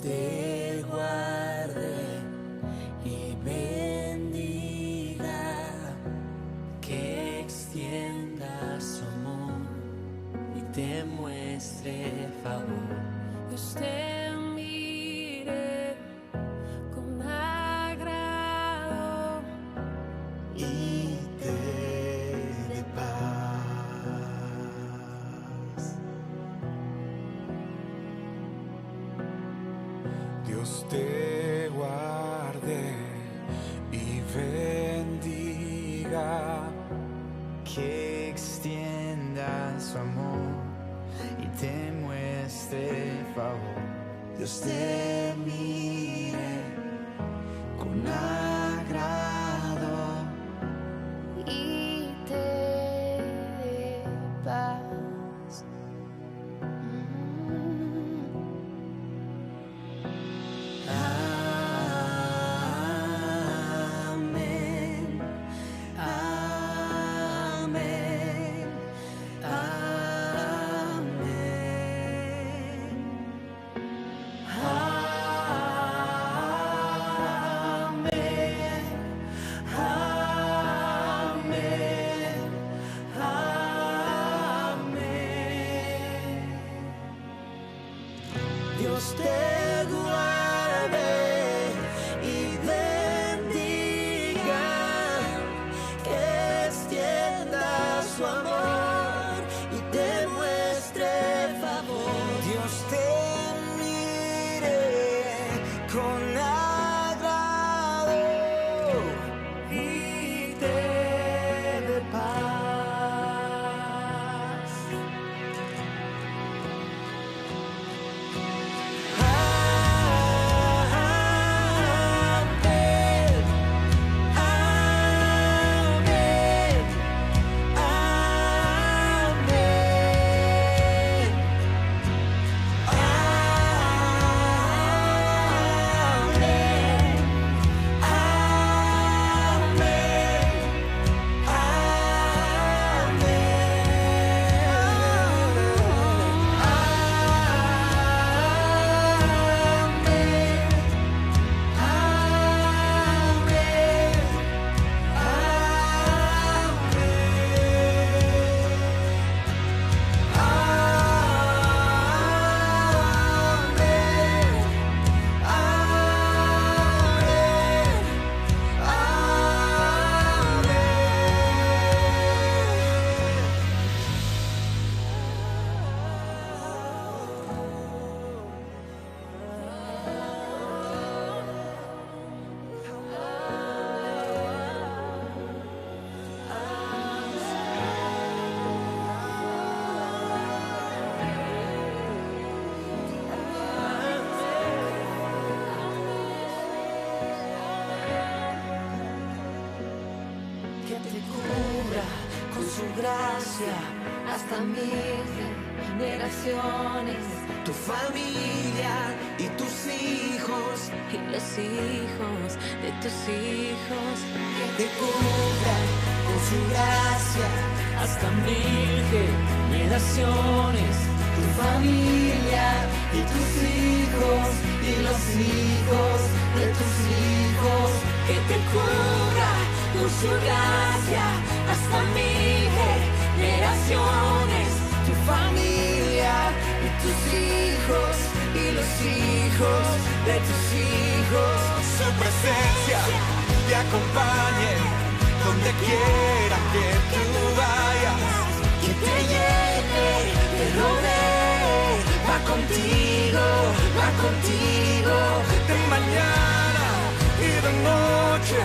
te guarde y bendiga, que extienda su amor y te muestre favor. Dios te mire con agrado y te dé paz. Dios te guarde y bendiga, que extienda su amor y te muestre favor. Dios te mire con agrado y te dé paz. Amén, amén, amén, amén, amén, amén. Dios te guarde y bendiga, que extienda su amor y te muestre favor. Dios te mire con agrado y te dé paz. Que te cubra con su gracia hasta 1000 generaciones, tu familia y tus hijos y los hijos de tus hijos. Que te cubra con su gracia hasta 1000 generaciones, tu familia y tus hijos y los hijos de tus hijos. Que te cubra con su gracia hasta 1000 generaciones, tu familia y tus hijos y los hijos de tus hijos. Su presencia te acompañe donde quiera que tú vayas, que te llene, te rodee, va contigo, de mañana y de noche,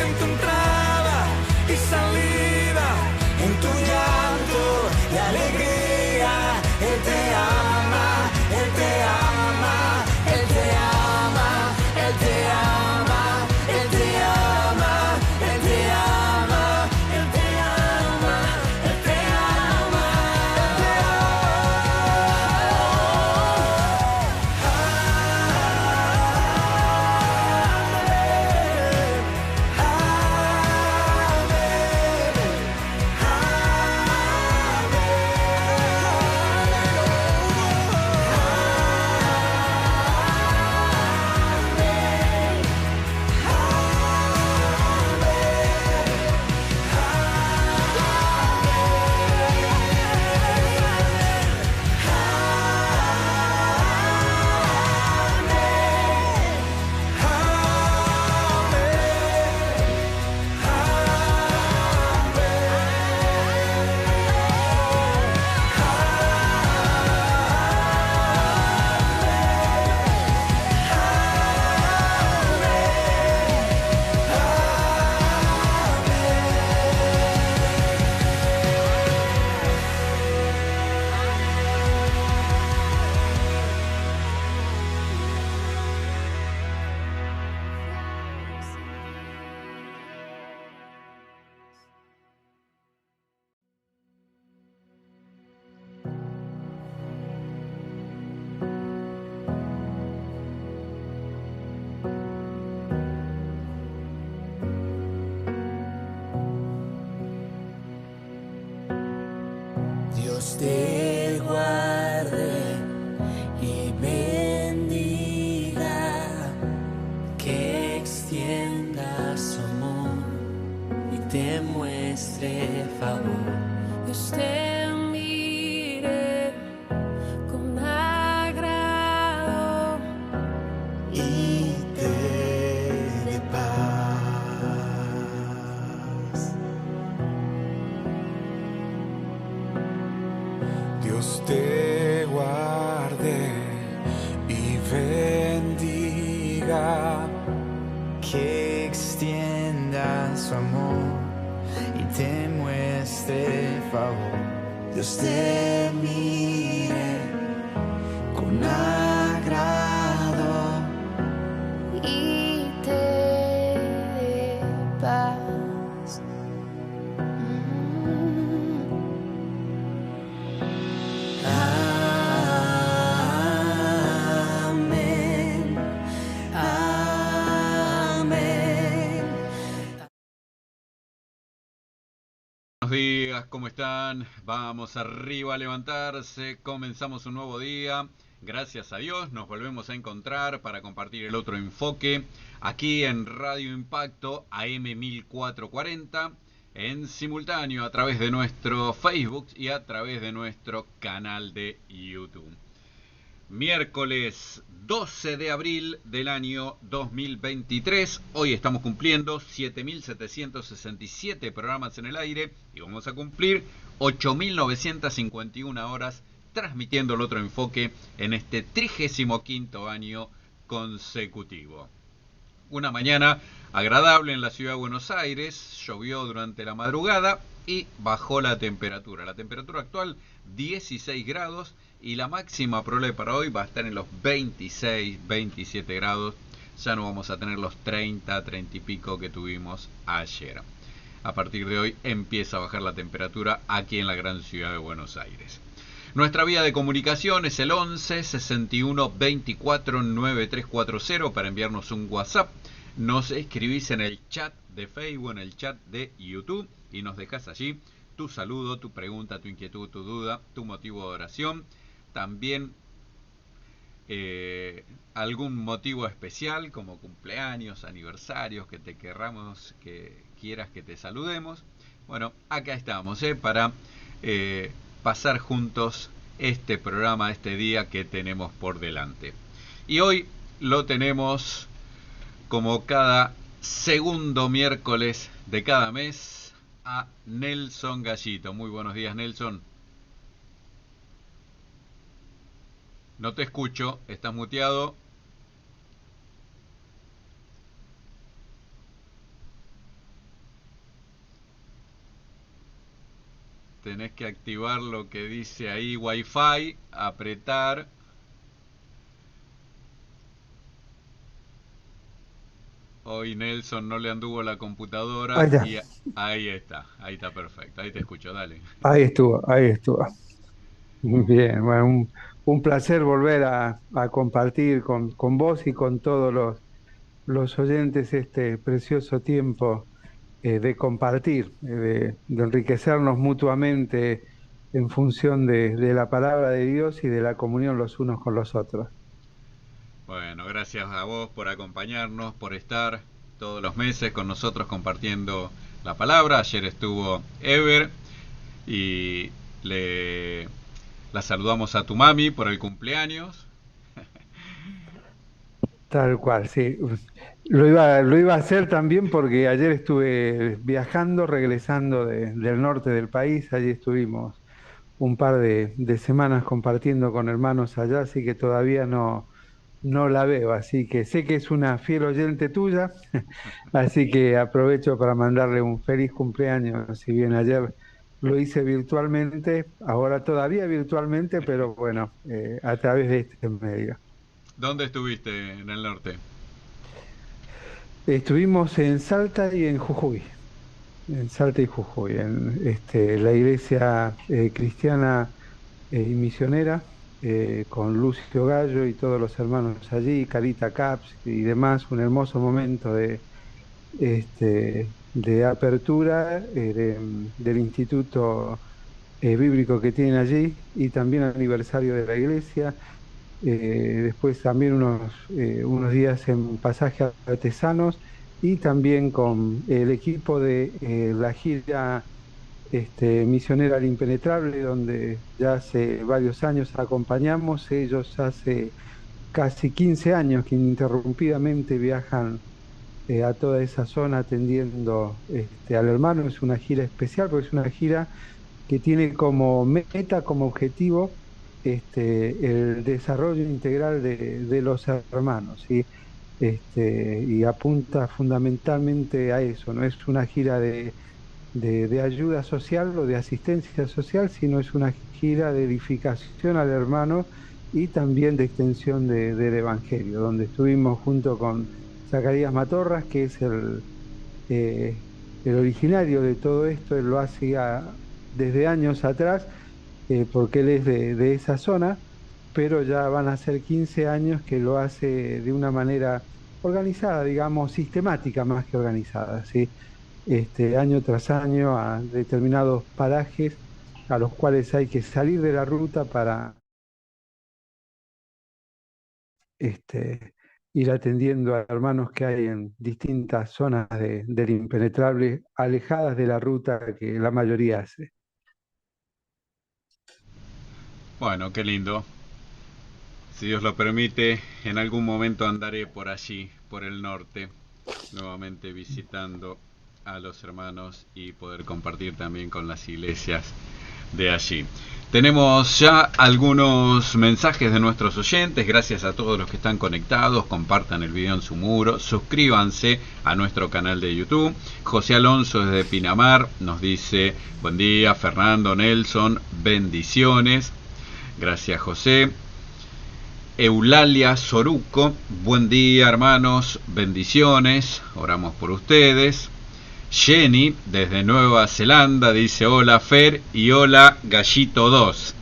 en tu entrada y salida, en tu llanto y alegría. Él te ama, Él te ama, Él te ama, Él te ama, Él te ama, Él te ama, Él te ama, Él te ama, Él te ama. Dios te guarde y bendiga, que extienda su amor y te muestre favor. Dios te mire con agrado y te dé paz. Dios te guarde y bendiga, que extienda su amor y te muestre favor. Dios te mire con agrado y te dé paz. Amén. Amén. Buenos días, ¿cómo están? Vamos arriba a levantarse, comenzamos un nuevo día. Gracias a Dios nos volvemos a encontrar para compartir el otro enfoque aquí en Radio Impacto AM 1440, en simultáneo a través de nuestro Facebook y a través de nuestro canal de YouTube. Miércoles 12 de abril del año 2023. Hoy estamos cumpliendo 7.767 programas en el aire y vamos a cumplir 8.951 horas transmitiendo el otro enfoque en este 35º año consecutivo. Una mañana agradable en la ciudad de Buenos Aires, llovió durante la madrugada y bajó la temperatura. La temperatura actual 16 grados y la máxima probable para hoy va a estar en los 26, 27 grados. Ya no vamos a tener los 30, 30 y pico que tuvimos ayer. A partir de hoy empieza a bajar la temperatura aquí en la gran ciudad de Buenos Aires. Nuestra vía de comunicación es el 11 61 24 9340 para enviarnos un WhatsApp. Nos escribís en el chat de Facebook, en el chat de YouTube y nos dejás allí tu saludo, tu pregunta, tu inquietud, tu duda, tu motivo de oración. También algún motivo especial como cumpleaños, aniversarios, que te querramos, que quieras que te saludemos. Bueno, acá estamos para pasar juntos este programa, este día que tenemos por delante. Y hoy lo tenemos como cada segundo miércoles de cada mes a Nelson Gallito. Muy buenos días, Nelson. No te escucho, estás muteado. Tenés que activar lo que dice ahí Wi-Fi, apretar. Hoy Nelson no le anduvo la computadora. Ahí está perfecto, ahí te escucho, dale. Ahí estuvo. Bien, bueno, un placer volver a compartir con vos y con todos los oyentes este precioso tiempo de compartir, de enriquecernos mutuamente en función de la palabra de Dios y de la comunión los unos con los otros. Bueno, gracias a vos por acompañarnos, por estar todos los meses con nosotros compartiendo la palabra. Ayer estuvo Ever y la saludamos a tu mami por el cumpleaños. Tal cual, sí. Lo iba a hacer también porque ayer estuve viajando, regresando del norte del país. Allí estuvimos un par de semanas compartiendo con hermanos allá, así que todavía no la veo. Así que sé que es una fiel oyente tuya, así que aprovecho para mandarle un feliz cumpleaños. Si bien ayer lo hice virtualmente, ahora todavía virtualmente, pero bueno, a través de este medio. ¿Dónde estuviste en el norte? Estuvimos en Salta y en Jujuy. En Salta y Jujuy, en la iglesia cristiana y misionera, con Lucio Gallo y todos los hermanos allí, Carita Caps y demás. Un hermoso momento de apertura del Instituto bíblico que tienen allí y también aniversario de la iglesia. Después también unos días en pasaje artesanos y también con el equipo de la gira misionera al Impenetrable, donde ya hace varios años acompañamos. Ellos hace casi 15 años que ininterrumpidamente viajan a toda esa zona atendiendo al hermano. Es una gira especial porque es una gira que tiene como meta, como objetivo, el desarrollo integral de los hermanos, ¿sí? Y apunta fundamentalmente a eso. No es una gira de ayuda social o de asistencia social, sino es una gira de edificación al hermano y también de extensión del Evangelio, donde estuvimos junto con Zacarías Matorras, que es eh, el originario de todo esto. Él lo hacía desde años atrás, porque él es de esa zona, pero ya van a ser 15 años que lo hace de una manera organizada, digamos, sistemática más que organizada, ¿sí? Año tras año a determinados parajes a los cuales hay que salir de la ruta para este, ir atendiendo a hermanos que hay en distintas zonas del Impenetrable, alejadas de la ruta que la mayoría hace. Bueno, qué lindo. Si Dios lo permite, en algún momento andaré por allí, por el norte, nuevamente visitando a los hermanos y poder compartir también con las iglesias de allí. Tenemos ya algunos mensajes de nuestros oyentes. Gracias a todos los que están conectados. Compartan el video en su muro. Suscríbanse a nuestro canal de YouTube. José Alonso desde Pinamar nos dice: buen día, Fernando, Nelson, bendiciones. Gracias, José. Eulalia Soruco: buen día, hermanos, bendiciones, oramos por ustedes. Jenny desde Nueva Zelanda dice: hola Fer y hola Gallito 2.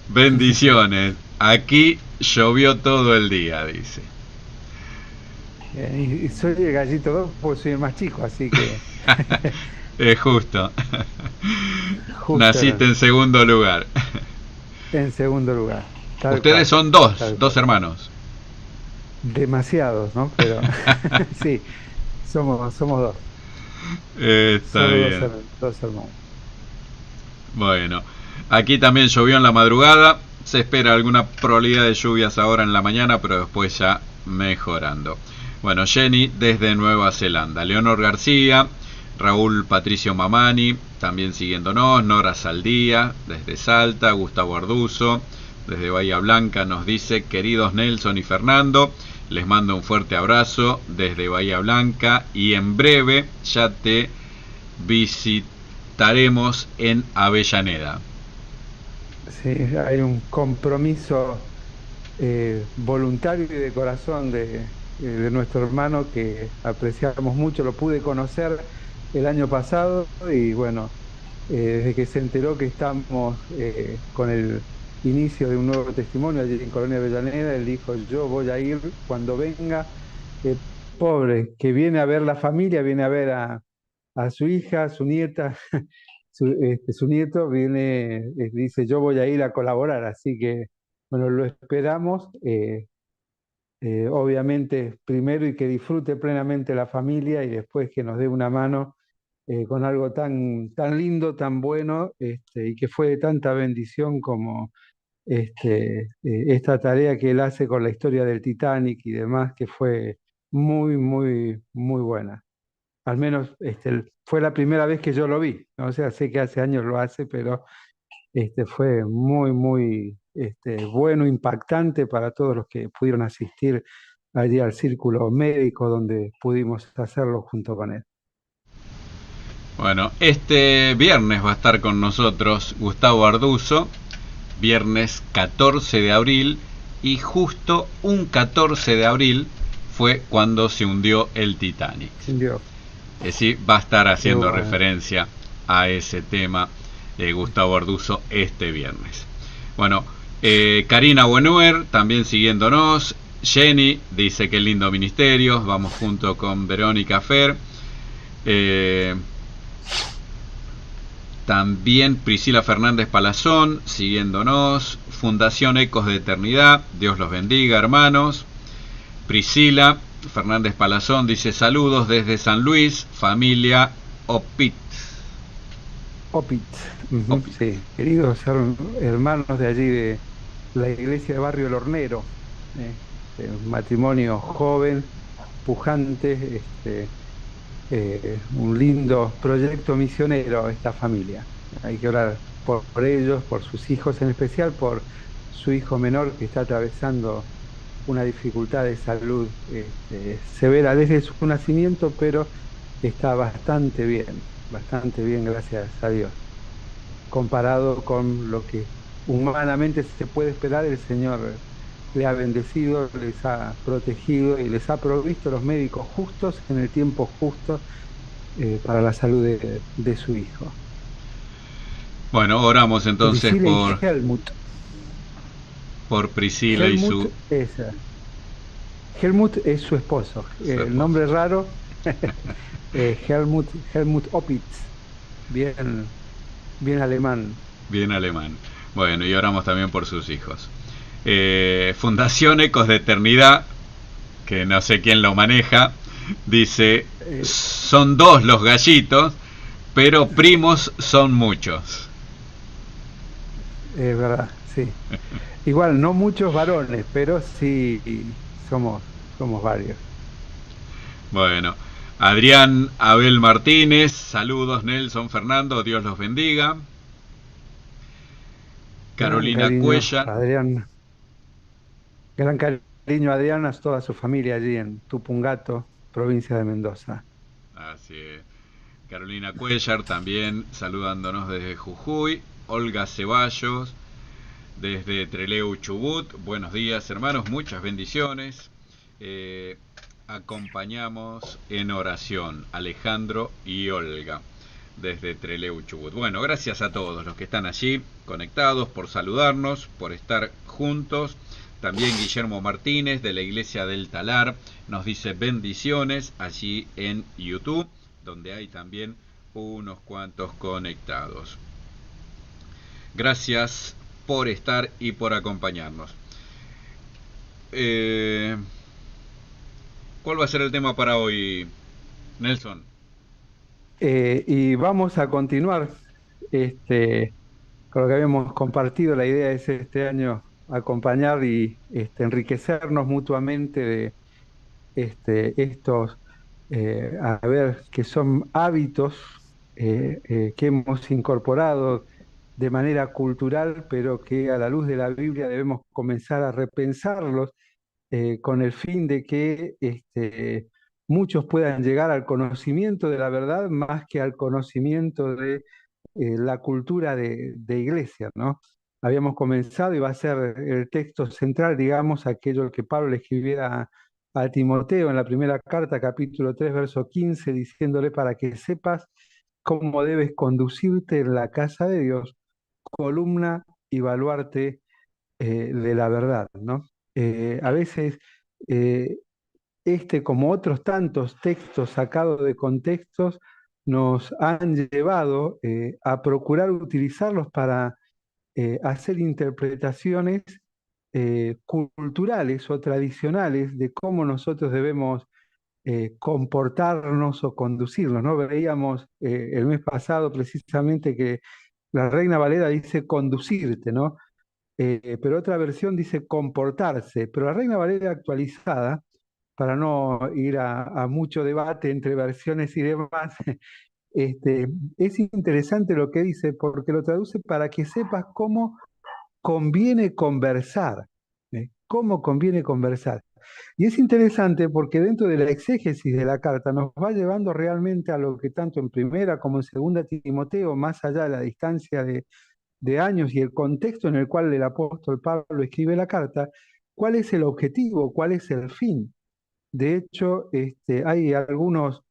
Bendiciones, aquí llovió todo el día, dice. Y soy el Gallito 2 porque soy el más chico, así que Es justo. justo Naciste en segundo lugar. en segundo lugar. Ustedes son dos hermanos. Demasiados, ¿no? Pero sí, somos dos. Está Solo bien. dos hermanos. Bueno, aquí también llovió en la madrugada. Se espera alguna probabilidad de lluvias ahora en la mañana, pero después ya mejorando. Bueno, Jenny desde Nueva Zelanda. Leonor García, Raúl Patricio Mamani, también siguiéndonos. Nora Saldía desde Salta. Gustavo Arduzo desde Bahía Blanca nos dice: queridos Nelson y Fernando, les mando un fuerte abrazo desde Bahía Blanca y en breve ya te visitaremos en Avellaneda. Sí, hay un compromiso voluntario y de corazón de nuestro hermano que apreciamos mucho. Lo pude conocer el año pasado y bueno, desde que se enteró que estamos con el inicio de un nuevo testimonio allí en Colonia Avellaneda, él dijo: yo voy a ir cuando venga. Pobre, que viene a ver la familia, viene a ver a su hija, a su nieta, su nieto viene, dice: yo voy a ir a colaborar, así que bueno, lo esperamos, obviamente primero, y que disfrute plenamente la familia y después que nos dé una mano con algo tan lindo, tan bueno, y que fue de tanta bendición como esta tarea que él hace con la historia del Titanic y demás, que fue muy, muy, muy buena. Al menos fue la primera vez que yo lo vi, ¿no? O sea, sé que hace años lo hace, pero fue muy, muy bueno, impactante para todos los que pudieron asistir allí al círculo médico donde pudimos hacerlo junto con él. Bueno, este viernes va a estar con nosotros Gustavo Arduzo, viernes 14 de abril, y justo un 14 de abril fue cuando se hundió el Titanic. Sí, va a estar haciendo referencia a ese tema Gustavo Arduzo este viernes. Bueno, Karina Buenuer también siguiéndonos. Jenny dice: qué lindo ministerio, vamos junto con Verónica Fer. También Priscila Fernández Palazón, siguiéndonos. Fundación Ecos de Eternidad, Dios los bendiga, hermanos. Priscila Fernández Palazón dice: saludos desde San Luis, familia Opit. Opit, Opit. sí, queridos hermanos de allí de la iglesia de Barrio El Hornero, un matrimonio joven, pujante, un lindo proyecto misionero esta familia. Hay que orar por ellos, por sus hijos, en especial por su hijo menor que está atravesando una dificultad de salud severa desde su nacimiento, pero está bastante bien, gracias a Dios. Comparado con lo que humanamente se puede esperar, el Señor le ha bendecido, les ha protegido y les ha provisto los médicos justos en el tiempo justo para la salud de su hijo. Bueno, oramos entonces Priscila y Helmut. por Priscila Helmut Helmut es su esposo. El nombre raro, Helmut Opitz. Bien alemán. Bien alemán. Bueno, y oramos también por sus hijos. Fundación Ecos de Eternidad, que no sé quién lo maneja, dice: son dos los gallitos, pero primos son muchos. Es verdad, sí. Igual, no muchos varones, pero sí somos varios. Bueno, Adrián Abel Martínez, saludos Nelson Fernando, Dios los bendiga. Carolina Cuellar. Adrián, gran cariño a Adrián, a toda su familia allí en Tupungato, provincia de Mendoza. Así es. Carolina Cuellar también saludándonos desde Jujuy. Olga Ceballos desde Trelew, Chubut. Buenos días, hermanos, muchas bendiciones. Acompañamos en oración Alejandro y Olga desde Trelew, Chubut. Bueno, gracias a todos los que están allí conectados, por saludarnos, por estar juntos. También Guillermo Martínez de la Iglesia del Talar nos dice bendiciones allí en YouTube, donde hay también unos cuantos conectados. Gracias por estar y por acompañarnos. ¿Cuál va a ser el tema para hoy, Nelson? Y vamos a continuar con lo que habíamos compartido. La idea es este año acompañar y enriquecernos mutuamente de estos, a ver, que son hábitos que hemos incorporado de manera cultural, pero que a la luz de la Biblia debemos comenzar a repensarlos con el fin de que muchos puedan llegar al conocimiento de la verdad más que al conocimiento de la cultura de iglesia, ¿no? Habíamos comenzado y va a ser el texto central, digamos, aquello que Pablo le escribiera a Timoteo en la primera carta, capítulo 3, verso 15, diciéndole: para que sepas cómo debes conducirte en la casa de Dios, columna y baluarte de la verdad, ¿no? A veces como otros tantos textos sacados de contextos, nos han llevado a procurar utilizarlos para hacer interpretaciones culturales o tradicionales de cómo nosotros debemos comportarnos o conducirnos, ¿no? Veíamos el mes pasado precisamente que la Reina Valera dice conducirte, ¿no? Pero otra versión dice comportarse, pero la Reina Valera actualizada, para no ir a mucho debate entre versiones y demás, es interesante lo que dice porque lo traduce para que sepas cómo conviene conversar, cómo conviene conversar. Y es interesante porque dentro de la exégesis de la carta nos va llevando realmente a lo que tanto en primera como en segunda Timoteo, más allá de la distancia de años y el contexto en el cual el apóstol Pablo escribe la carta, cuál es el objetivo, cuál es el fin. De hecho, hay algunos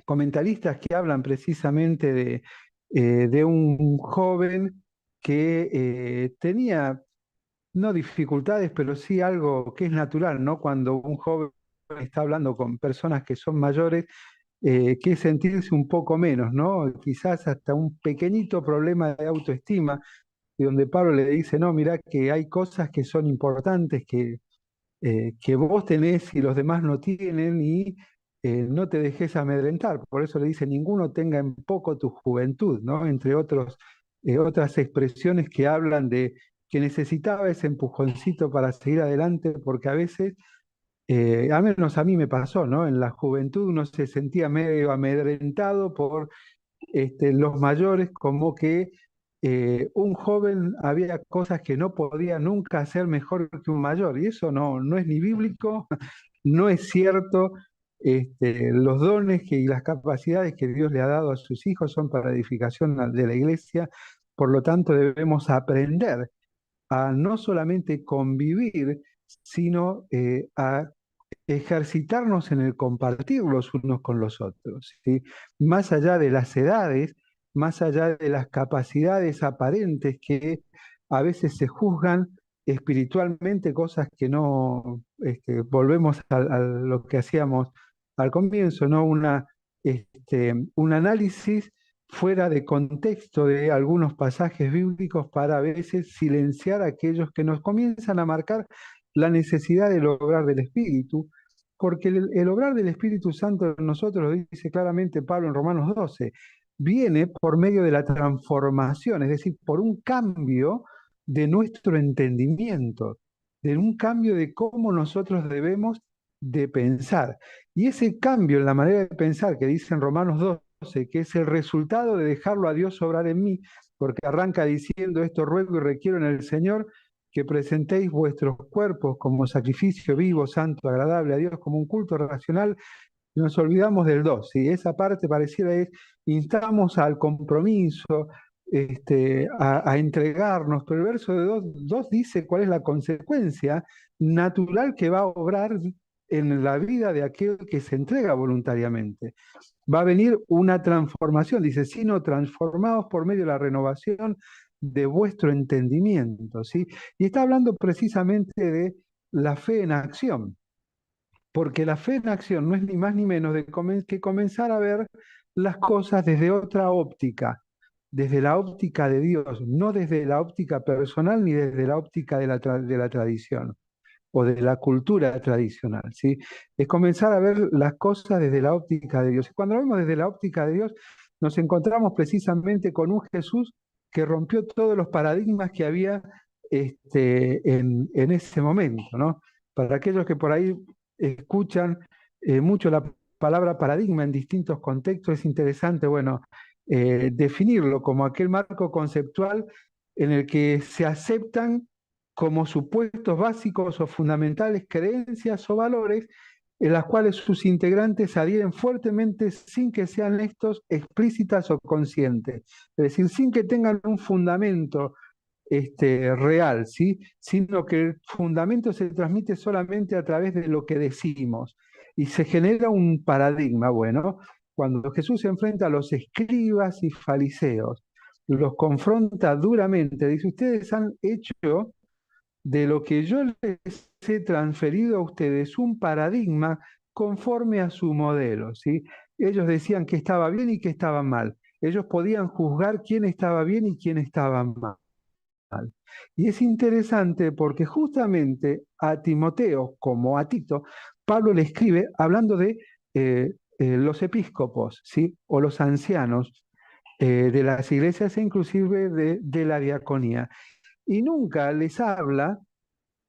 comentaristas que hablan precisamente de un joven que tenía, no dificultades, pero sí algo que es natural, ¿no? Cuando un joven está hablando con personas que son mayores, que es sentirse un poco menos, ¿no? Quizás hasta un pequeñito problema de autoestima, y donde Pablo le dice, no, mirá que hay cosas que son importantes, que vos tenés y los demás no tienen, y no te dejes amedrentar. Por eso le dice, ninguno tenga en poco tu juventud, ¿no? Entre otras expresiones que hablan de que necesitaba ese empujoncito para seguir adelante, porque a veces, al menos a mí me pasó, ¿no? En la juventud uno se sentía medio amedrentado por los mayores, como que un joven había cosas que no podía nunca hacer mejor que un mayor, y eso no es ni bíblico, no es cierto. Los dones y las capacidades que Dios le ha dado a sus hijos son para edificación de la iglesia, por lo tanto debemos aprender a no solamente convivir, sino a ejercitarnos en el compartir los unos con los otros, ¿sí? Más allá de las edades, más allá de las capacidades aparentes que a veces se juzgan espiritualmente, cosas que no, volvemos a lo que hacíamos al comienzo, ¿no? Un análisis fuera de contexto de algunos pasajes bíblicos para a veces silenciar a aquellos que nos comienzan a marcar la necesidad del obrar del Espíritu, porque el obrar del Espíritu Santo en nosotros, lo dice claramente Pablo en Romanos 12, viene por medio de la transformación, es decir, por un cambio de nuestro entendimiento, de un cambio de cómo nosotros debemos de pensar. Y ese cambio en la manera de pensar que dice en Romanos 12, que es el resultado de dejarlo a Dios obrar en mí, porque arranca diciendo esto ruego y requiero en el Señor, que presentéis vuestros cuerpos como sacrificio vivo, santo, agradable a Dios, como un culto racional, y nos olvidamos del 2, ¿sí? Esa parte pareciera es, instamos al compromiso, a entregarnos, pero el verso de 2 dice cuál es la consecuencia natural que va a obrar en la vida de aquel que se entrega voluntariamente. Va a venir una transformación, dice, sino transformados por medio de la renovación de vuestro entendimiento, ¿sí? Y está hablando precisamente de la fe en acción, porque la fe en acción no es ni más ni menos que comenzar a ver las cosas desde otra óptica, desde la óptica de Dios, no desde la óptica personal ni desde la óptica de la tradición o de la cultura tradicional, ¿sí? Es comenzar a ver las cosas desde la óptica de Dios. Y cuando lo vemos desde la óptica de Dios, nos encontramos precisamente con un Jesús que rompió todos los paradigmas que había en ese momento, ¿no? Para aquellos que por ahí escuchan mucho la palabra paradigma en distintos contextos, es interesante, bueno, definirlo como aquel marco conceptual en el que se aceptan como supuestos básicos o fundamentales creencias o valores en las cuales sus integrantes adhieren fuertemente sin que sean estos explícitas o conscientes, es decir, sin que tengan un fundamento real, ¿sí? Sino que el fundamento se transmite solamente a través de lo que decimos y se genera un paradigma. Bueno, cuando Jesús se enfrenta a los escribas y fariseos, los confronta duramente, dice, ustedes han hecho de lo que yo les he transferido a ustedes un paradigma conforme a su modelo, ¿sí? Ellos decían que estaba bien y que estaba mal. Ellos podían juzgar quién estaba bien y quién estaba mal. Y es interesante porque justamente a Timoteo, como a Tito, Pablo le escribe hablando de los episcopos, ¿sí? O los ancianos de las iglesias e inclusive de la diaconía. Y nunca les habla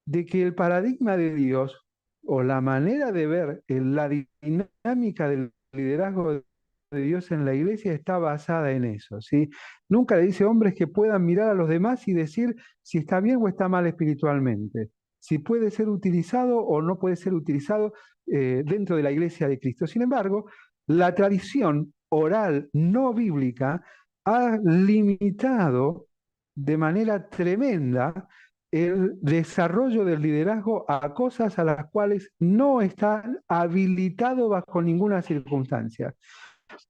de que el paradigma de Dios o la manera de ver la dinámica del liderazgo de Dios en la iglesia está basada en eso, ¿sí? Nunca le dice hombres que puedan mirar a los demás y decir si está bien o está mal espiritualmente, si puede ser utilizado o no puede ser utilizado dentro de la iglesia de Cristo. Sin embargo, la tradición oral no bíblica ha limitado de manera tremenda el desarrollo del liderazgo a cosas a las cuales no está habilitado bajo ninguna circunstancia.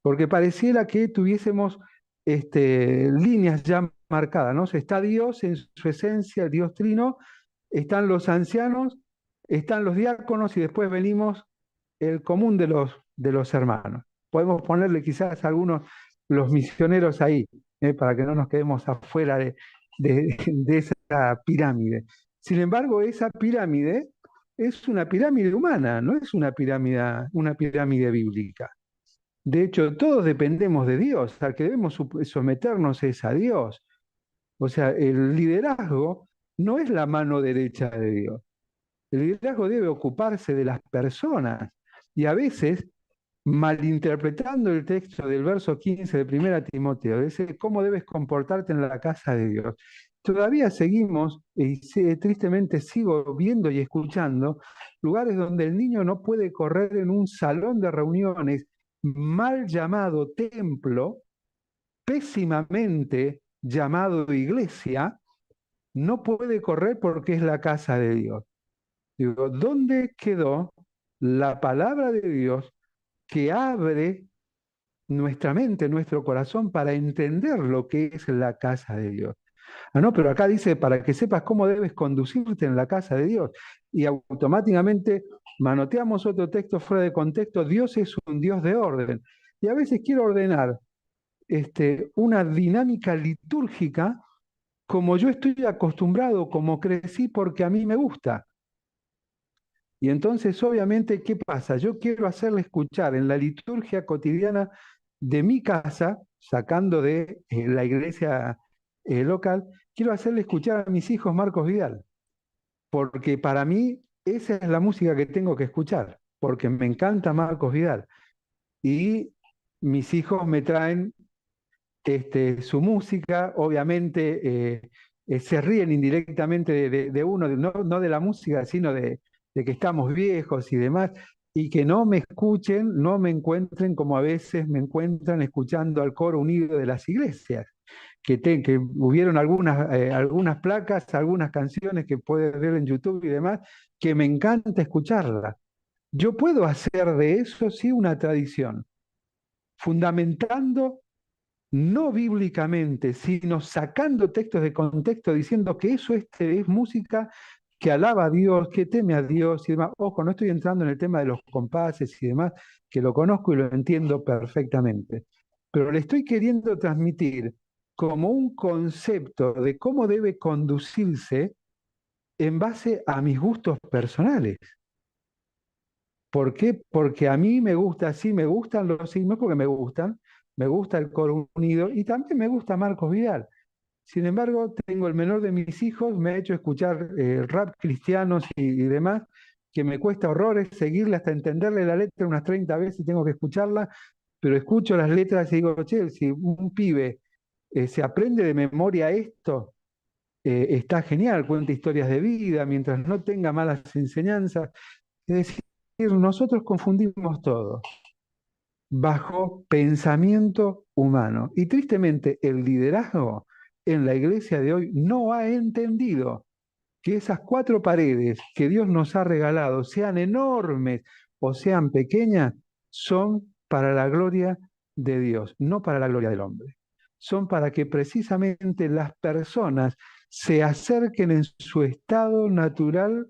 Porque pareciera que tuviésemos líneas ya marcadas, ¿no? Está Dios en su esencia, el Dios trino, están los ancianos, están los diáconos y después venimos el común de los hermanos. podemos ponerle quizás algunos, los misioneros ahí, para que no nos quedemos afuera de esa pirámide. Sin embargo, esa pirámide es una pirámide humana, no es una pirámide bíblica. De hecho, todos dependemos de Dios, al que debemos someternos es a Dios. O sea, el liderazgo no es la mano derecha de Dios. El liderazgo debe ocuparse de las personas. Y a veces, malinterpretando el texto del verso 15 de 1 Timoteo, dice, ¿cómo debes comportarte en la casa de Dios? Todavía seguimos, y tristemente sigo viendo y escuchando, lugares donde el niño no puede correr en un salón de reuniones mal llamado templo, pésimamente llamado iglesia, no puede correr porque es la casa de Dios. Digo, ¿dónde quedó la palabra de Dios que abre nuestra mente, nuestro corazón para entender lo que es la casa de Dios? Ah, no, pero acá dice, para que sepas cómo debes conducirte en la casa de Dios. Y automáticamente manoteamos otro texto fuera de contexto. Dios es un Dios de orden. Y a veces quiero ordenar una dinámica litúrgica como yo estoy acostumbrado, como crecí, porque a mí me gusta. Y entonces, obviamente, ¿qué pasa? Yo quiero hacerle escuchar en la liturgia cotidiana de mi casa, sacando de la iglesia local, quiero hacerle escuchar a mis hijos Marcos Vidal, porque para mí esa es la música que tengo que escuchar, porque me encanta Marcos Vidal. Y mis hijos me traen su música, obviamente se ríen indirectamente de uno, no de la música, sino de que estamos viejos y demás, y que no me escuchen, no me encuentren como a veces me encuentran escuchando al coro unido de las iglesias, que hubieron algunas placas, algunas canciones que puedes ver en YouTube y demás, que me encanta escucharlas. Yo puedo hacer de eso, sí, una tradición, fundamentando no bíblicamente, sino sacando textos de contexto, diciendo que eso es música que alaba a Dios, que teme a Dios y demás. Ojo, no estoy entrando en el tema de los compases y demás, que lo conozco y lo entiendo perfectamente. Pero le estoy queriendo transmitir como un concepto de cómo debe conducirse en base a mis gustos personales. ¿Por qué? Porque a mí me gusta, sí, me gustan los signos porque me gusta el coro unido y también me gusta Marcos Vidal. Sin embargo, tengo el menor de mis hijos, me ha hecho escuchar rap cristianos y demás, que me cuesta horrores seguirle hasta entenderle la letra unas 30 veces y tengo que escucharla, pero escucho las letras y digo, che, si un pibe se aprende de memoria esto, está genial, cuenta historias de vida, mientras no tenga malas enseñanzas. Es decir, nosotros confundimos todo bajo pensamiento humano. Y tristemente el liderazgo en la iglesia de hoy no ha entendido que esas cuatro paredes que Dios nos ha regalado, sean enormes o sean pequeñas, son para la gloria de Dios, no para la gloria del hombre. Son para que precisamente las personas se acerquen en su estado natural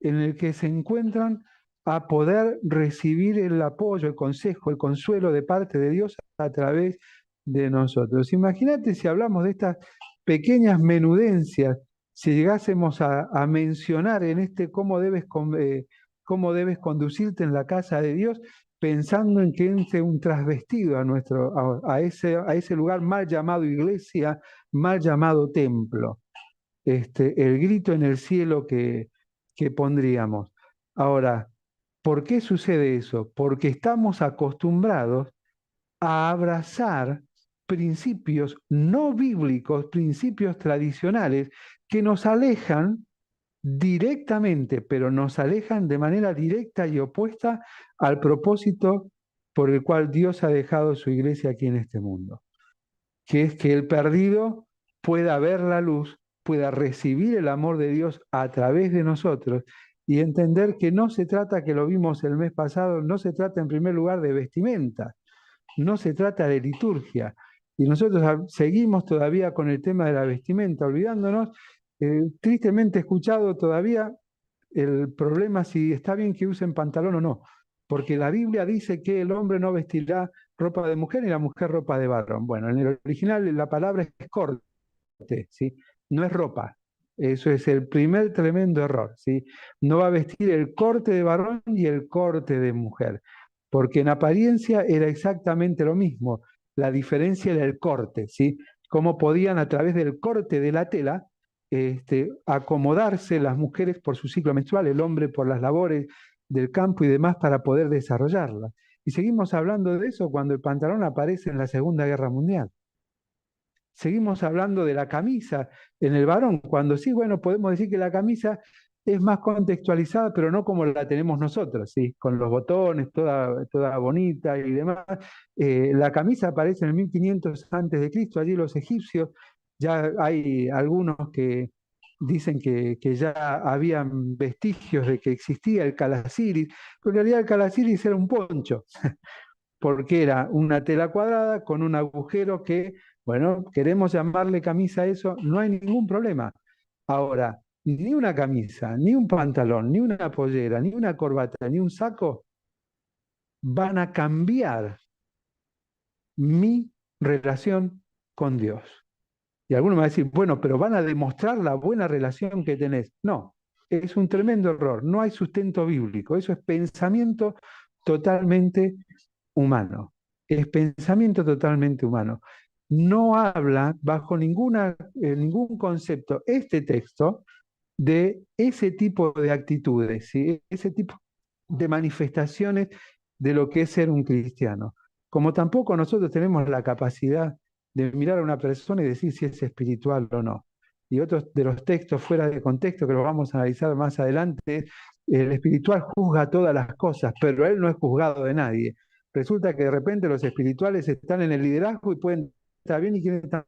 en el que se encuentran a poder recibir el apoyo, el consejo, el consuelo de parte de Dios a través de nosotros. Imagínate si hablamos de estas pequeñas menudencias, si llegásemos a mencionar en cómo debes conducirte en la casa de Dios, pensando en que entre un trasvestido a ese lugar mal llamado iglesia, mal llamado templo. El grito en el cielo que pondríamos. Ahora, ¿por qué sucede eso? Porque estamos acostumbrados a abrazar principios no bíblicos, principios tradicionales, que nos alejan directamente, pero nos alejan de manera directa y opuesta al propósito por el cual Dios ha dejado su iglesia aquí en este mundo, que es que el perdido pueda ver la luz, pueda recibir el amor de Dios a través de nosotros y entender que no se trata, que lo vimos el mes pasado, no se trata en primer lugar de vestimenta, no se trata de liturgia. Y nosotros seguimos todavía con el tema de la vestimenta, olvidándonos, tristemente he escuchado todavía el problema si está bien que usen pantalón o no. porque la Biblia dice que el hombre no vestirá ropa de mujer y la mujer ropa de varón. Bueno, en el original la palabra es corte, ¿sí? No es ropa. Eso es el primer tremendo error, ¿sí? No va a vestir el corte de varón y el corte de mujer, porque en apariencia era exactamente lo mismo. La diferencia era el corte, ¿sí? Cómo podían a través del corte de la tela acomodarse las mujeres por su ciclo menstrual, el hombre por las labores del campo y demás para poder desarrollarla. Y seguimos hablando de eso cuando el pantalón aparece en la Segunda Guerra Mundial. Seguimos hablando de la camisa en el varón, cuando sí, bueno, podemos decir que la camisa es más contextualizada, pero no como la tenemos nosotros, ¿sí? Con los botones, toda bonita y demás. La camisa aparece en el 1500 antes de Cristo, allí los egipcios, ya hay algunos que dicen que ya habían vestigios de que existía el calasiris, pero en realidad el calasiris era un poncho, porque era una tela cuadrada con un agujero que, bueno, queremos llamarle camisa a eso, no hay ningún problema. Ahora, ni una camisa, ni un pantalón, ni una pollera, ni una corbata, ni un saco van a cambiar mi relación con Dios. Y alguno me va a decir, bueno, pero van a demostrar la buena relación que tenés. No, es un tremendo error, no hay sustento bíblico, eso es pensamiento totalmente humano, es pensamiento totalmente humano. No habla bajo ningún concepto este texto de ese tipo de actitudes, ¿sí? Ese tipo de manifestaciones de lo que es ser un cristiano. Como tampoco nosotros tenemos la capacidad de mirar a una persona y decir si es espiritual o no. Y otros de los textos fuera de contexto que los vamos a analizar más adelante, el espiritual juzga todas las cosas, pero él no es juzgado de nadie. Resulta que de repente los espirituales están en el liderazgo y pueden estar bien y quieren estar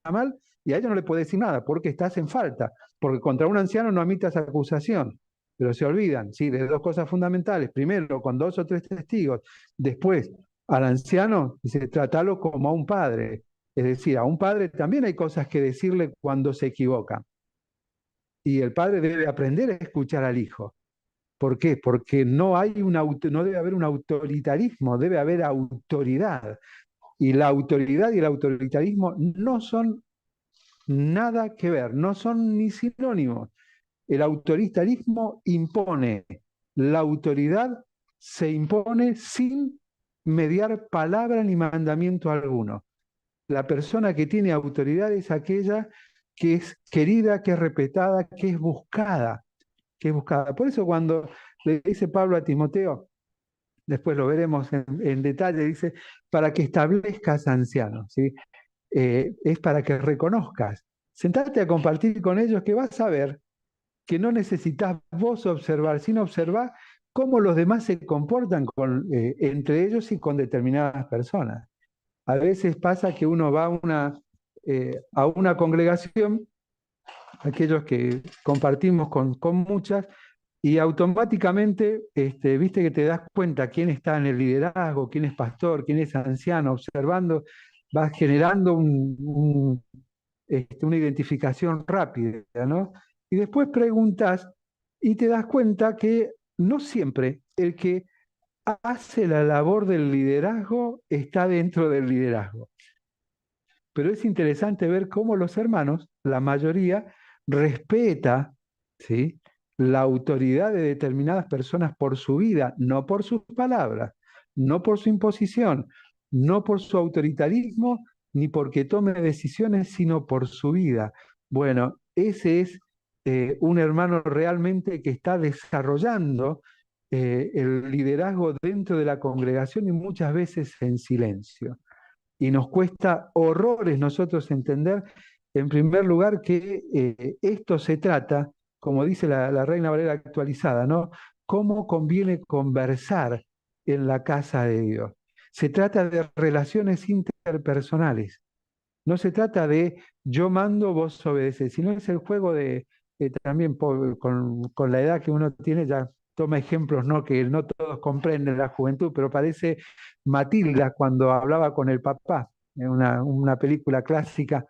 mal, y a ellos no le puede decir nada porque estás en falta, porque contra un anciano no admitas acusación, pero se olvidan, ¿sí? De dos cosas fundamentales. Primero, con 2 o 3 testigos. Después, al anciano, dice, trátalo como a un padre. Es decir, a un padre también hay cosas que decirle cuando se equivoca. Y el padre debe aprender a escuchar al hijo. ¿Por qué? Porque no debe haber un autoritarismo, debe haber autoridad. Y la autoridad y el autoritarismo no son nada que ver, no son ni sinónimos. El autoritarismo impone, la autoridad se impone sin mediar palabra ni mandamiento alguno. La persona que tiene autoridad es aquella que es querida, que es respetada, que es buscada, que es buscada. Por eso cuando le dice Pablo a Timoteo, después lo veremos en detalle, dice, para que establezcas ancianos, ¿sí? Es para que reconozcas. Sentate a compartir con ellos que vas a ver que no necesitas vos observar, sino observar cómo los demás se comportan entre ellos y con determinadas personas. A veces pasa que uno va a una congregación, aquellos que compartimos con muchas, y automáticamente, viste que te das cuenta quién está en el liderazgo, quién es pastor, quién es anciano, observando, vas generando una identificación rápida, ¿no? Y después preguntas y te das cuenta que no siempre el que hace la labor del liderazgo está dentro del liderazgo. Pero es interesante ver cómo los hermanos, la mayoría, respeta, ¿sí?, la autoridad de determinadas personas por su vida, no por sus palabras, no por su imposición, no por su autoritarismo, ni porque tome decisiones, sino por su vida. Bueno, ese es un hermano realmente que está desarrollando el liderazgo dentro de la congregación y muchas veces en silencio. Y nos cuesta horrores nosotros entender, en primer lugar, que esto se trata, como dice la Reina Valera actualizada, ¿no? Cómo conviene conversar en la casa de Dios. Se trata de relaciones interpersonales. No se trata de yo mando, vos obedeces, sino es el juego de, también con la edad que uno tiene, ya toma ejemplos, ¿no?, que no todos comprenden la juventud, pero parece Matilda cuando hablaba con el papá, en una película clásica,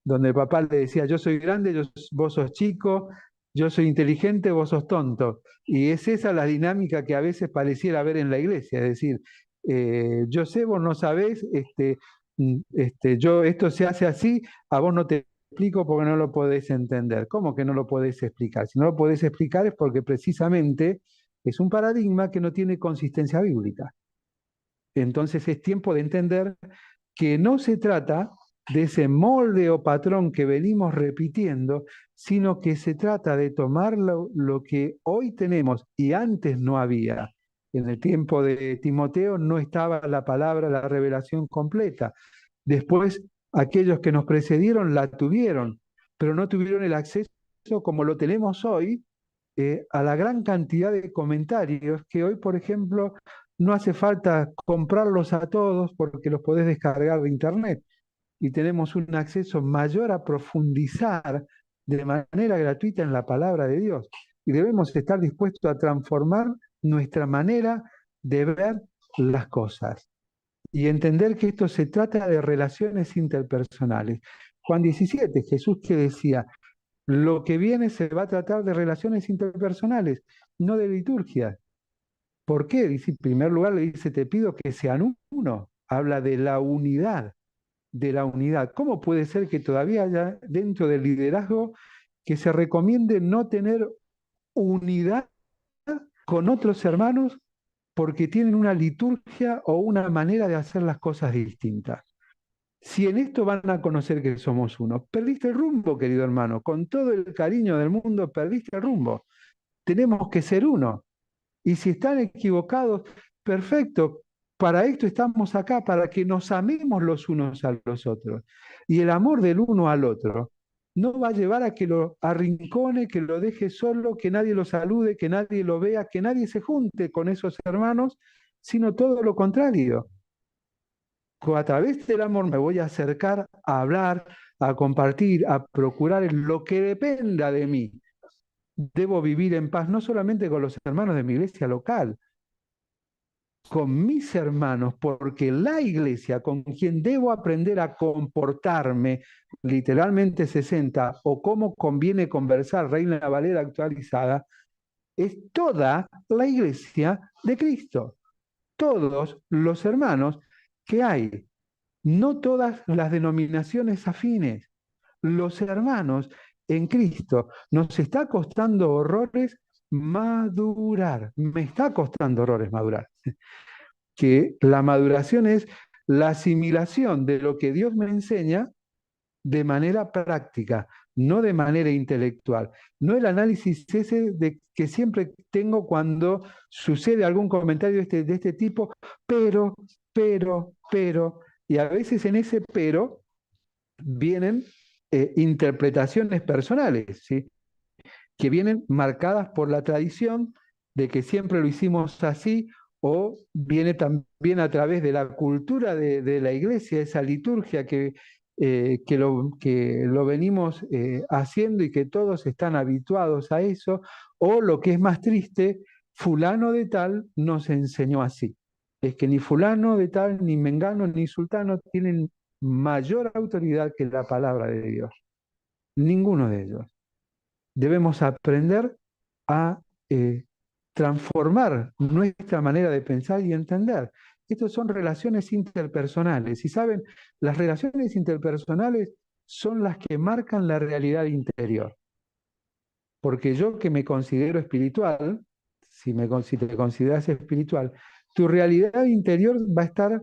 donde el papá le decía, yo soy grande, vos sos chico, yo soy inteligente, vos sos tonto. Y es esa la dinámica que a veces pareciera haber en la iglesia, es decir, yo sé, vos no sabés, esto se hace así, a vos no te explico porque no lo podés entender. ¿Cómo que no lo podés explicar? Si no lo podés explicar es porque precisamente es un paradigma que no tiene consistencia bíblica. Entonces es tiempo de entender que no se trata de ese molde o patrón que venimos repitiendo, sino que se trata de tomar lo que hoy tenemos y antes no había. En el tiempo de Timoteo no estaba la palabra, la revelación completa. Después, aquellos que nos precedieron la tuvieron, pero no tuvieron el acceso como lo tenemos hoy a la gran cantidad de comentarios que hoy, por ejemplo, no hace falta comprarlos a todos porque los podés descargar de internet y tenemos un acceso mayor a profundizar de manera gratuita en la palabra de Dios. Y debemos estar dispuestos a transformar nuestra manera de ver las cosas y entender que esto se trata de relaciones interpersonales. Juan 17, Jesús que decía, lo que viene se va a tratar de relaciones interpersonales, no de liturgia. ¿Por qué? Dice, en primer lugar le dice, te pido que sean uno. Habla de la unidad, de la unidad. ¿Cómo puede ser que todavía haya dentro del liderazgo que se recomiende no tener unidad con otros hermanos porque tienen una liturgia o una manera de hacer las cosas distintas? Si en esto van a conocer que somos uno, perdiste el rumbo, querido hermano, con todo el cariño del mundo, perdiste el rumbo. Tenemos que ser uno. Y si están equivocados, perfecto. Para esto estamos acá, para que nos amemos los unos a los otros. Y el amor del uno al otro no va a llevar a que lo arrincone, que lo deje solo, que nadie lo salude, que nadie lo vea, que nadie se junte con esos hermanos, sino todo lo contrario. A través del amor me voy a acercar a hablar, a compartir, a procurar en lo que dependa de mí. Debo vivir en paz no solamente con los hermanos de mi iglesia local, con mis hermanos, porque la iglesia con quien debo aprender a comportarme, literalmente 60, o cómo conviene conversar, Reina Valera actualizada, es toda la iglesia de Cristo, todos los hermanos que hay, no todas las denominaciones afines, los hermanos en Cristo. Nos está costando horrores madurar, me está costando horrores madurar. Que la maduración es la asimilación de lo que Dios me enseña de manera práctica, no de manera intelectual. No el análisis ese de que siempre tengo cuando sucede algún comentario de este tipo, pero, y a veces en ese pero vienen interpretaciones personales, ¿sí? Que vienen marcadas por la tradición de que siempre lo hicimos así, o viene también a través de la cultura de la iglesia, esa liturgia que lo venimos haciendo y que todos están habituados a eso, o lo que es más triste, fulano de tal nos enseñó así. Es que ni fulano de tal, ni mengano, ni sultano tienen mayor autoridad que la palabra de Dios. Ninguno de ellos. Debemos aprender a transformar nuestra manera de pensar y entender. Estas son relaciones interpersonales. Y saben, las relaciones interpersonales son las que marcan la realidad interior. Porque yo que me considero espiritual, si te consideras espiritual, tu realidad interior va a estar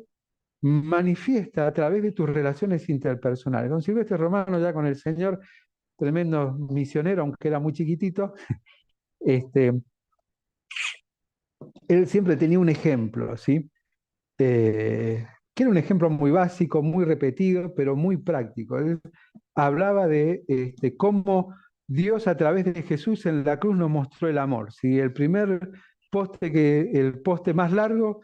manifiesta a través de tus relaciones interpersonales. Don Silvestre Romano, ya con el Señor, tremendo misionero, aunque era muy chiquitito, él siempre tenía un ejemplo, ¿sí? Que era un ejemplo muy básico, muy repetido, pero muy práctico. Él hablaba de cómo Dios a través de Jesús en la cruz nos mostró el amor, ¿sí? El poste más largo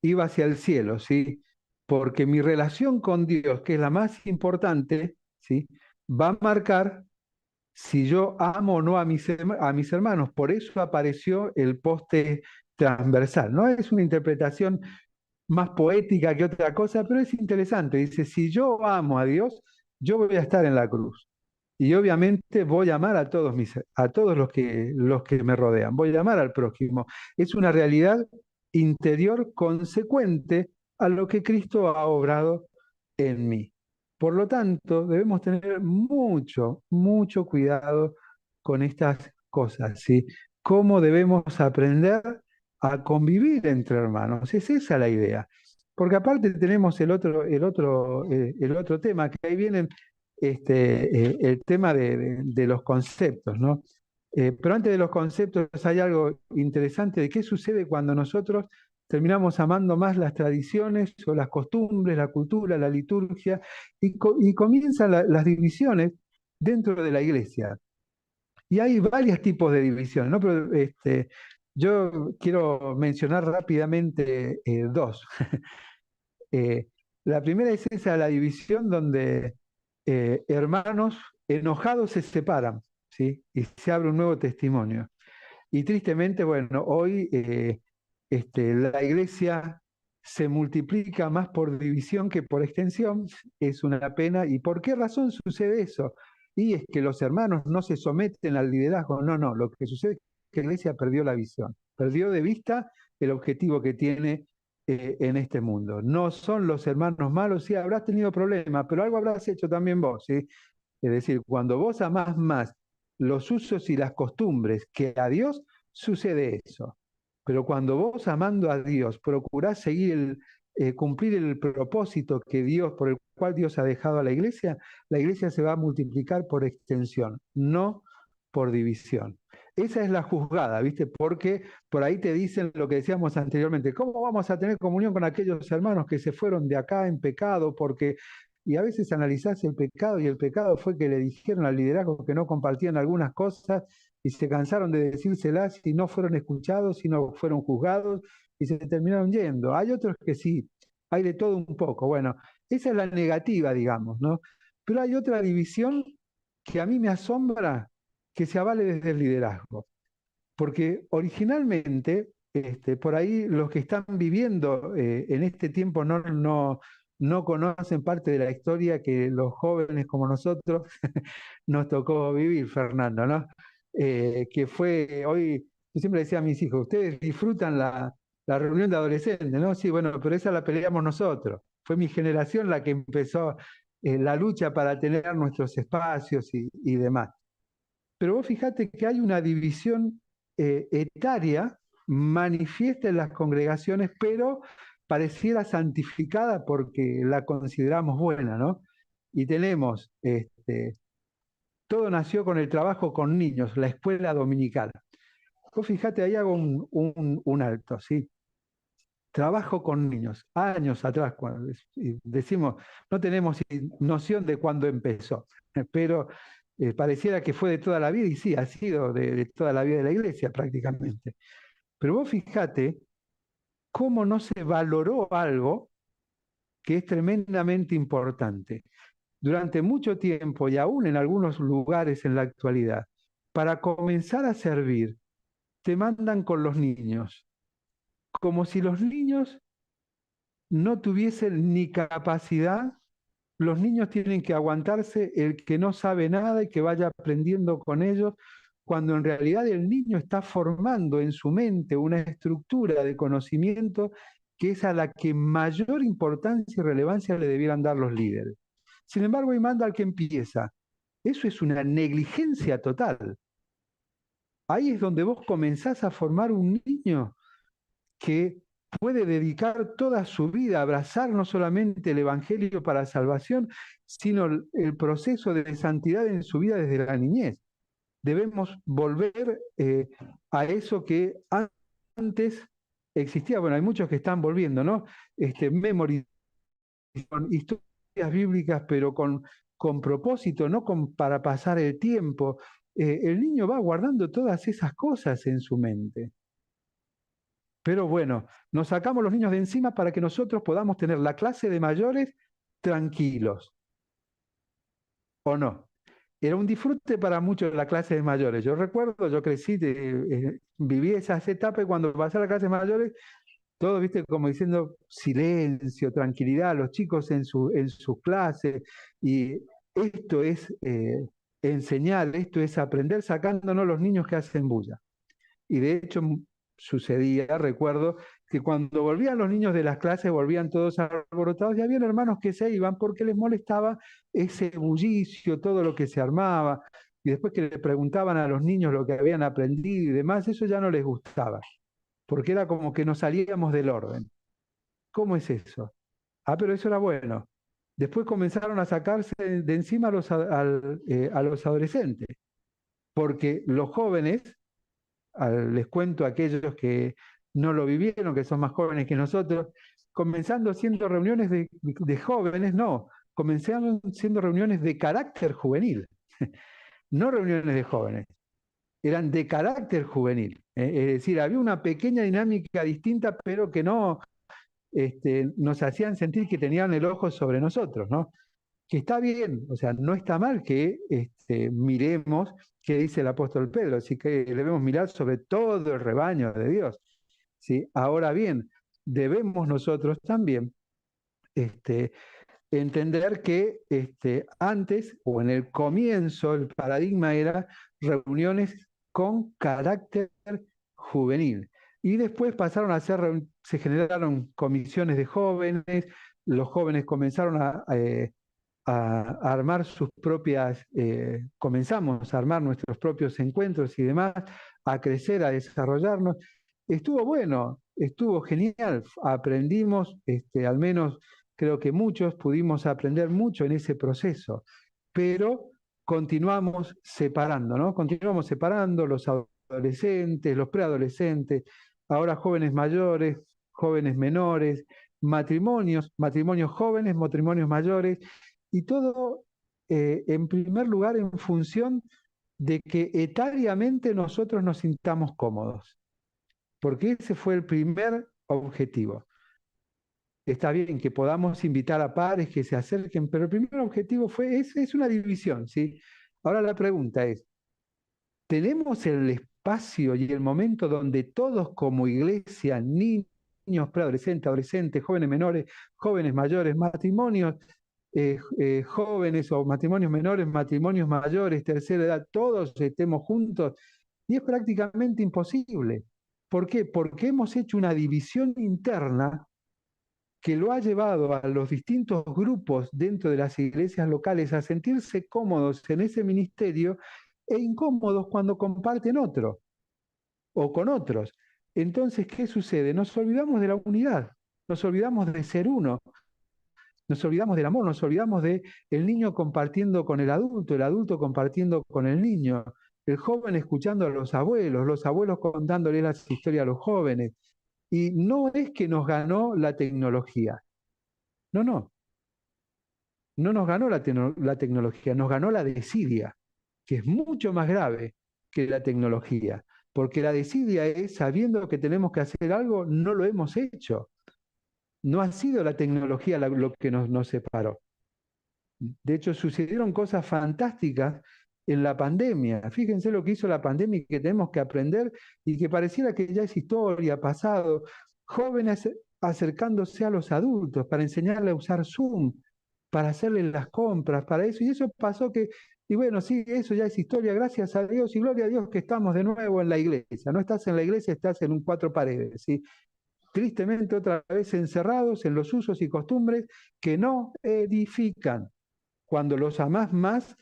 iba hacia el cielo, ¿sí? Porque mi relación con Dios, que es la más importante, ¿sí? Va a marcar si yo amo o no a mis hermanos. Por eso apareció el poste transversal. No es una interpretación más poética que otra cosa, pero es interesante. Dice, si yo amo a Dios, yo voy a estar en la cruz. Y obviamente voy a amar a todos a todos los que me rodean, voy a amar al prójimo. Es una realidad interior consecuente a lo que Cristo ha obrado en mí. Por lo tanto, debemos tener mucho cuidado con estas cosas, ¿sí? Cómo debemos aprender a convivir entre hermanos. Es esa la idea. Porque aparte tenemos el otro tema, que ahí vienen el tema de los conceptos, ¿no? Pero antes de los conceptos hay algo interesante de qué sucede cuando nosotros terminamos amando más las tradiciones o las costumbres, la cultura, la liturgia, y comienzan las divisiones dentro de la iglesia. Y hay varios tipos de divisiones, ¿no? Pero yo quiero mencionar rápidamente dos. Eh, la primera es esa, la división donde hermanos enojados se separan, ¿sí? Y se abre un nuevo testimonio. Y tristemente, bueno, hoy la iglesia se multiplica más por división que por extensión, es una pena. ¿Y por qué razón sucede eso? Y es que los hermanos no se someten al liderazgo, no, lo que sucede es que la iglesia perdió la visión, perdió de vista el objetivo que tiene en este mundo. No son los hermanos malos, sí, habrás tenido problemas, pero algo habrás hecho también vos, ¿sí? Es decir, cuando vos amás más los usos y las costumbres que a Dios, sucede eso. Pero cuando vos amando a Dios procurás seguir cumplir el propósito que Dios, por el cual Dios ha dejado a la iglesia se va a multiplicar por extensión, no por división. Esa es la juzgada, ¿viste? Porque por ahí te dicen lo que decíamos anteriormente, ¿cómo vamos a tener comunión con aquellos hermanos que se fueron de acá en pecado? Porque y a veces analizás el pecado y el pecado fue que le dijeron al liderazgo que no compartían algunas cosas y se cansaron de decírselas y no fueron escuchados y no fueron juzgados y se terminaron yendo. Hay otros que sí, hay de todo un poco. Bueno, esa es la negativa, digamos, ¿no? Pero hay otra división que a mí me asombra que se avale desde el liderazgo. Porque originalmente, por ahí los que están viviendo en este tiempo no conocen parte de la historia que los jóvenes como nosotros nos tocó vivir, Fernando, ¿no? Que fue hoy, yo siempre decía a mis hijos, ustedes disfrutan la reunión de adolescentes, ¿no? Sí, bueno, pero esa la peleamos nosotros. Fue mi generación la que empezó la lucha para tener nuestros espacios y demás. Pero vos fijate que hay una división etaria manifiesta en las congregaciones, pero pareciera santificada porque la consideramos buena, ¿no? Y tenemos, todo nació con el trabajo con niños, la escuela dominical. Vos fijate, ahí hago un alto, ¿sí? Trabajo con niños, años atrás, cuando decimos, no tenemos noción de cuándo empezó, pero pareciera que fue de toda la vida, y sí, ha sido de toda la vida de la iglesia prácticamente. Pero vos fijate cómo no se valoró algo que es tremendamente importante. Durante mucho tiempo y aún en algunos lugares en la actualidad, para comenzar a servir, te mandan con los niños, como si los niños no tuviesen ni capacidad. Los niños tienen que aguantarse el que no sabe nada y que vaya aprendiendo con ellos, cuando en realidad el niño está formando en su mente una estructura de conocimiento que es a la que mayor importancia y relevancia le debieran dar los líderes. Sin embargo, ahí manda al que empieza. Eso es una negligencia total. Ahí es donde vos comenzás a formar un niño que puede dedicar toda su vida a abrazar no solamente el Evangelio para salvación, sino el proceso de santidad en su vida desde la niñez. Debemos volver a eso que antes existía. Bueno, hay muchos que están volviendo, ¿no? Memory, con historias bíblicas, pero con propósito, no para pasar el tiempo. El niño va guardando todas esas cosas en su mente. Pero bueno, nos sacamos los niños de encima para que nosotros podamos tener la clase de mayores tranquilos. ¿O no? Era un disfrute para muchos la clase de mayores. Yo recuerdo, yo crecí, viví esas etapas y cuando pasé a la clase de mayores, todo, viste, como diciendo silencio, tranquilidad, los chicos en sus clases. Y esto es enseñar esto es aprender sacándonos los niños que hacen bulla. Y de hecho sucedía, recuerdo, que cuando volvían los niños de las clases, volvían todos alborotados y había hermanos que se iban porque les molestaba ese bullicio, todo lo que se armaba, y después que le preguntaban a los niños lo que habían aprendido y demás, eso ya no les gustaba, porque era como que nos salíamos del orden. ¿Cómo es eso? Ah, pero eso era bueno. Después comenzaron a sacarse de encima a los adolescentes, porque los jóvenes, les cuento a aquellos que no lo vivieron, que son más jóvenes que nosotros, comenzando siendo reuniones de jóvenes, no, comenzaron siendo reuniones de carácter juvenil, no reuniones de jóvenes, eran de carácter juvenil. Es decir, había una pequeña dinámica distinta, pero que no nos hacían sentir que tenían el ojo sobre nosotros, ¿no? Que está bien, o sea, no está mal que miremos qué dice el apóstol Pedro, así que debemos mirar sobre todo el rebaño de Dios. ¿Sí? Ahora bien, debemos nosotros también entender que antes o en el comienzo el paradigma era reuniones con carácter juvenil. Y después pasaron a ser, se generaron comisiones de jóvenes, los jóvenes comenzaron a armar sus propias, comenzamos a armar nuestros propios encuentros y demás, a crecer, a desarrollarnos. Estuvo bueno, estuvo genial, aprendimos, al menos creo que muchos pudimos aprender mucho en ese proceso, pero continuamos separando, ¿no? Continuamos separando los adolescentes, los preadolescentes, ahora jóvenes mayores, jóvenes menores, matrimonios jóvenes, matrimonios mayores, y todo en primer lugar en función de que etariamente nosotros nos sintamos cómodos, porque ese fue el primer objetivo. Está bien que podamos invitar a pares que se acerquen, pero el primer objetivo es una división, ¿sí? Ahora la pregunta es, ¿tenemos el espacio y el momento donde todos como iglesia, niños, preadolescentes, adolescentes, jóvenes menores, jóvenes mayores, matrimonios jóvenes o matrimonios menores, matrimonios mayores, tercera edad, todos estemos juntos? Y es prácticamente imposible. ¿Por qué? Porque hemos hecho una división interna que lo ha llevado a los distintos grupos dentro de las iglesias locales a sentirse cómodos en ese ministerio e incómodos cuando comparten otro o con otros. Entonces, ¿qué sucede? Nos olvidamos de la unidad, nos olvidamos de ser uno, nos olvidamos del amor, nos olvidamos de el niño compartiendo con el adulto compartiendo con el niño, el joven escuchando a los abuelos contándole las historias a los jóvenes. Y no es que nos ganó la tecnología, no, no nos ganó la tecnología, nos ganó la desidia, que es mucho más grave que la tecnología, porque la desidia es sabiendo que tenemos que hacer algo, no lo hemos hecho. No ha sido la tecnología lo que nos separó. De hecho, sucedieron cosas fantásticas en la pandemia. Fíjense lo que hizo la pandemia y que tenemos que aprender y que pareciera que ya es historia, pasado. Jóvenes acercándose a los adultos para enseñarle a usar Zoom, para hacerle las compras, para eso. Y eso pasó que, y bueno, sí, eso ya es historia, gracias a Dios y gloria a Dios que estamos de nuevo en la iglesia. No estás en la iglesia, estás en un cuatro paredes, ¿sí? Tristemente otra vez encerrados en los usos y costumbres que no edifican, cuando los amás más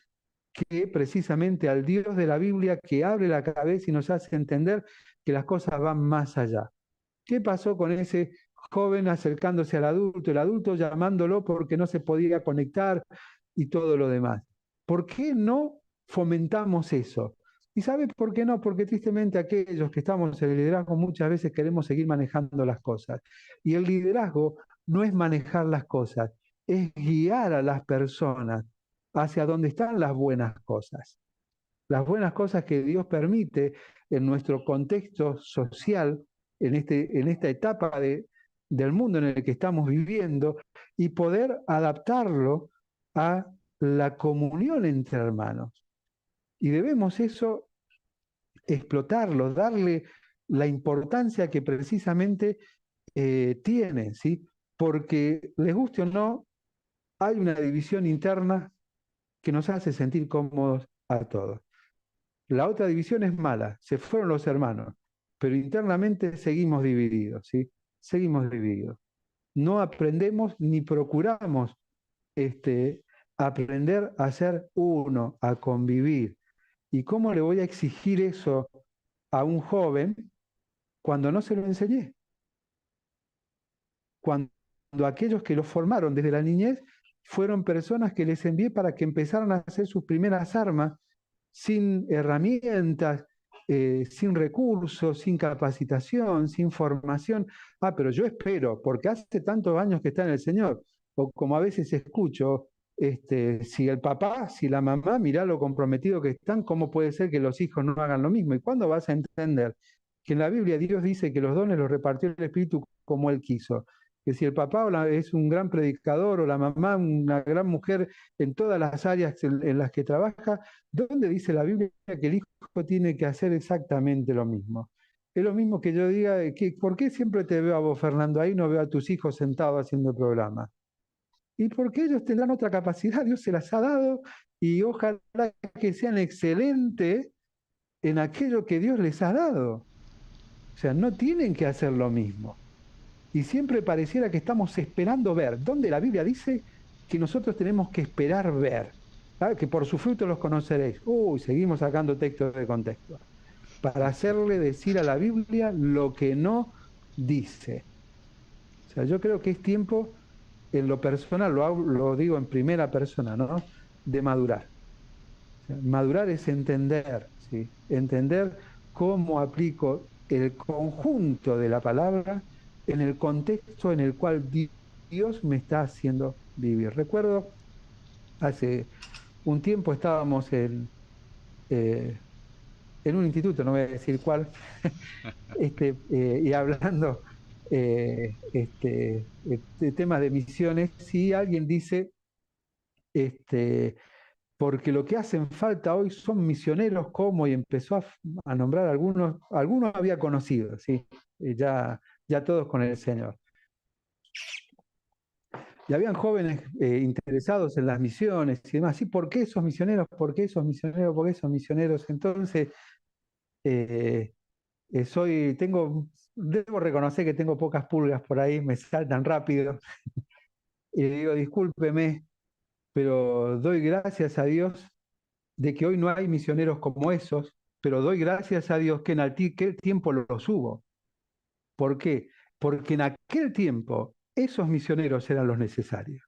que precisamente al Dios de la Biblia que abre la cabeza y nos hace entender que las cosas van más allá. ¿Qué pasó con ese joven acercándose al adulto, el adulto llamándolo porque no se podía conectar y todo lo demás? ¿Por qué no fomentamos eso? ¿Y sabe por qué no? Porque tristemente aquellos que estamos en el liderazgo muchas veces queremos seguir manejando las cosas. Y el liderazgo no es manejar las cosas, es guiar a las personas hacia donde están las buenas cosas. Las buenas cosas que Dios permite en nuestro contexto social, en esta etapa del mundo en el que estamos viviendo, y poder adaptarlo a la comunión entre hermanos. Y debemos eso explotarlo, darle la importancia que precisamente tiene, ¿sí? Porque les guste o no, hay una división interna que nos hace sentir cómodos a todos. La otra división es mala, se fueron los hermanos, pero internamente seguimos divididos, ¿sí? Seguimos divididos. No aprendemos ni procuramos aprender a ser uno, a convivir. ¿Y cómo le voy a exigir eso a un joven cuando no se lo enseñé? Cuando aquellos que lo formaron desde la niñez fueron personas que les envié para que empezaran a hacer sus primeras armas sin herramientas, sin recursos, sin capacitación, sin formación. Pero yo espero, porque hace tantos años que está en el Señor, o como a veces escucho, si el papá, si la mamá, mirá lo comprometido que están, ¿cómo puede ser que los hijos no hagan lo mismo? ¿Y cuándo vas a entender que en la Biblia Dios dice que los dones los repartió el Espíritu como Él quiso? Que si el papá es un gran predicador o la mamá una gran mujer en todas las áreas en las que trabaja, ¿dónde dice la Biblia que el hijo tiene que hacer exactamente lo mismo? Es lo mismo que yo diga, ¿por qué siempre te veo a vos, Fernando, ahí no veo a tus hijos sentados haciendo el programa? Y porque ellos tendrán otra capacidad, Dios se las ha dado, y ojalá que sean excelentes en aquello que Dios les ha dado. O sea, no tienen que hacer lo mismo. Y siempre pareciera que estamos esperando ver, donde la Biblia dice que nosotros tenemos que esperar ver, ¿sabes? Que por su fruto los conoceréis. Uy, seguimos sacando textos de contexto, para hacerle decir a la Biblia lo que no dice. O sea, yo creo que es tiempo, en lo personal, lo digo en primera persona, ¿no? De madurar. O sea, madurar es entender, ¿sí? Entender cómo aplico el conjunto de la palabra en el contexto en el cual Dios me está haciendo vivir. Recuerdo, hace un tiempo estábamos en un instituto, no voy a decir cuál, y hablando de temas de misiones, si alguien dice, porque lo que hacen falta hoy son misioneros como, y empezó a nombrar algunos había conocido, ¿sí? Ya todos con el Señor. Y habían jóvenes interesados en las misiones y demás. ¿Sí? ¿Por qué esos misioneros? ¿Por qué esos misioneros? ¿Por qué esos misioneros? Entonces, debo reconocer que tengo pocas pulgas por ahí, me saltan rápido. Y le digo, discúlpeme, pero doy gracias a Dios de que hoy no hay misioneros como esos, pero doy gracias a Dios que en aquel tiempo los hubo. ¿Por qué? Porque en aquel tiempo esos misioneros eran los necesarios,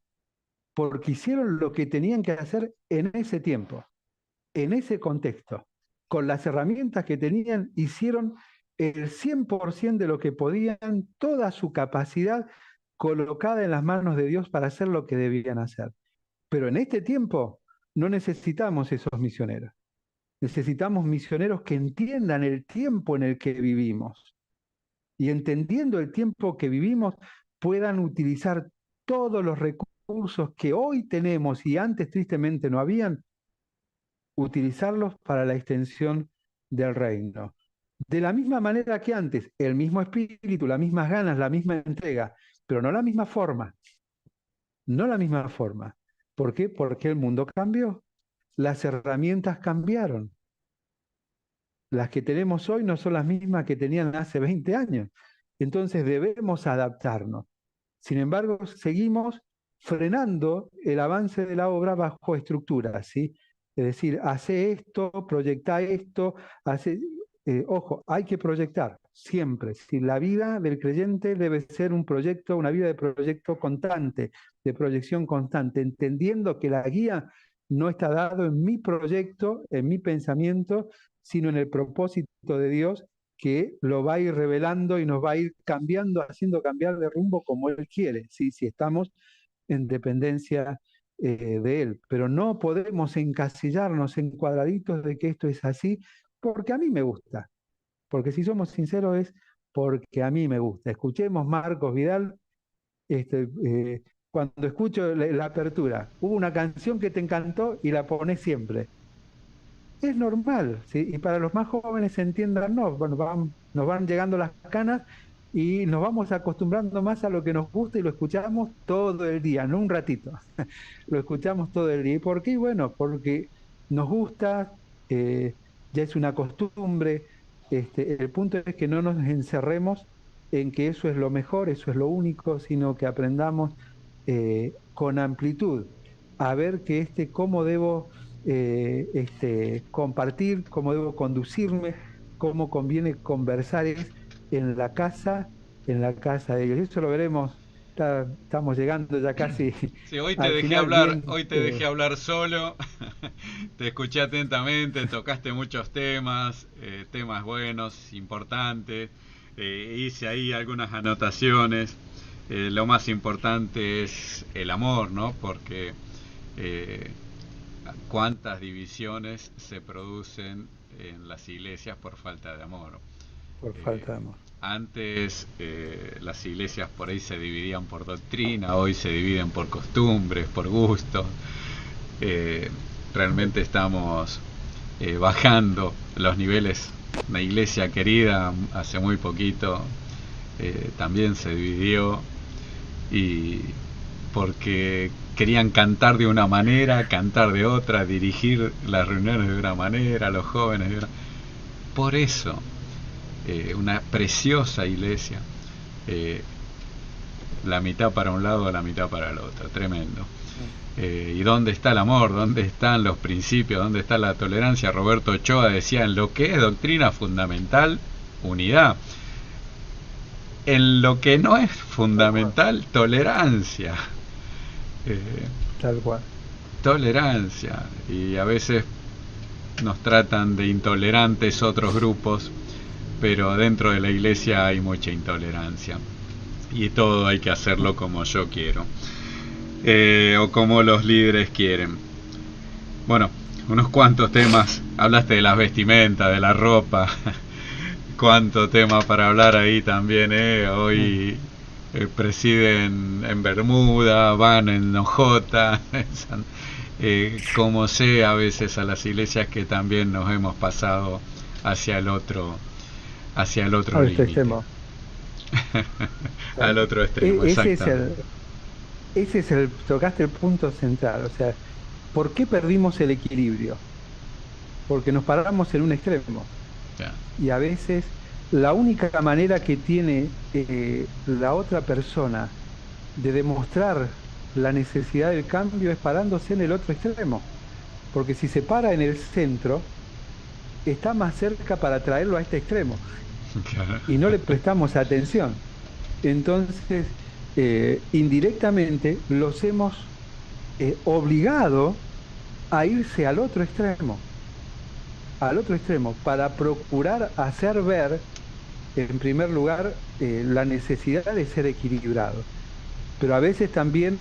porque hicieron lo que tenían que hacer en ese tiempo, en ese contexto, con las herramientas que tenían, hicieron el 100% de lo que podían, toda su capacidad colocada en las manos de Dios para hacer lo que debían hacer. Pero en este tiempo no necesitamos esos misioneros. Necesitamos misioneros que entiendan el tiempo en el que vivimos y entendiendo el tiempo que vivimos puedan utilizar todos los recursos que hoy tenemos y antes tristemente no habían, utilizarlos para la extensión del reino. De la misma manera que antes, el mismo espíritu, las mismas ganas, la misma entrega, pero no la misma forma. No la misma forma. ¿Por qué? Porque el mundo cambió. Las herramientas cambiaron. Las que tenemos hoy no son las mismas que tenían hace 20 años. Entonces debemos adaptarnos. Sin embargo, seguimos frenando el avance de la obra bajo estructuras, ¿sí? Es decir, hace esto, proyecta esto, ojo, hay que proyectar siempre. Si la vida del creyente debe ser un proyecto, una vida de proyecto constante, de proyección constante, entendiendo que la guía no está dado en mi proyecto, en mi pensamiento, sino en el propósito de Dios que lo va a ir revelando y nos va a ir cambiando, haciendo cambiar de rumbo como Él quiere, ¿sí? Si estamos en dependencia de Él. Pero no podemos encasillarnos en cuadraditos de que esto es así, porque a mí me gusta. Porque si somos sinceros es porque a mí me gusta. Escuchemos Marcos Vidal, cuando escucho la apertura, hubo una canción que te encantó y la pones siempre. Es normal, ¿sí? Y para los más jóvenes entiendan, no, bueno, nos van llegando las canas y nos vamos acostumbrando más a lo que nos gusta y lo escuchamos todo el día, no un ratito, lo escuchamos todo el día. ¿Y por qué? Bueno, porque nos gusta, ya es una costumbre. El punto es que no nos encerremos en que eso es lo mejor, eso es lo único, sino que aprendamos con amplitud a ver que cómo debo compartir, cómo debo conducirme, cómo conviene conversar es en la casa, en la casa de ellos. Eso lo veremos, estamos llegando ya casi Sí, hoy te al dejé final hablar, bien. hoy te dejé hablar solo, te escuché atentamente, tocaste muchos temas, temas buenos, importantes, hice ahí algunas anotaciones. Lo más importante es el amor, ¿no? Porque eh, cuántas divisiones se producen en las iglesias por falta de amor. Por Eh, falta de amor. Antes las iglesias por ahí se dividían por doctrina, hoy se dividen por costumbres, por gustos. Eh, Realmente estamos bajando los niveles. Una iglesia querida hace muy poquito también se dividió, y porque querían cantar de una manera, cantar de otra, dirigir las reuniones de una manera, los jóvenes de otra. Por eso una preciosa iglesia, eh, la mitad para un lado, la mitad para el otro, tremendo. ¿Y dónde está el amor? ¿Dónde están los principios? ¿Dónde está la tolerancia? Roberto Ochoa decía, en lo que es doctrina fundamental, unidad. En lo que no es fundamental, tolerancia. Eh, Tal cual. Tolerancia. Y a veces nos tratan de intolerantes otros grupos, pero dentro de la iglesia hay mucha intolerancia y todo hay que hacerlo como yo quiero, o como los líderes quieren. Bueno, unos cuantos temas. Hablaste de las vestimentas, de la ropa. Cuánto tema para hablar ahí también, hoy presiden en Bermuda, van en Ojota, como sé a veces a las iglesias que también nos hemos pasado hacia el otro límite. Extremo. Al otro extremo, Ese exactamente. Tocaste el punto central, o sea, ¿por qué perdimos el equilibrio? Porque nos paramos en un extremo. Ya. Y a veces la única manera que tiene la otra persona de demostrar la necesidad del cambio es parándose en el otro extremo. Porque si se para en el centro, está más cerca para traerlo a este extremo. Claro. Y no le prestamos atención. Entonces, indirectamente los hemos obligado a irse al otro extremo, para procurar hacer ver, en primer lugar, la necesidad de ser equilibrado. Pero a veces también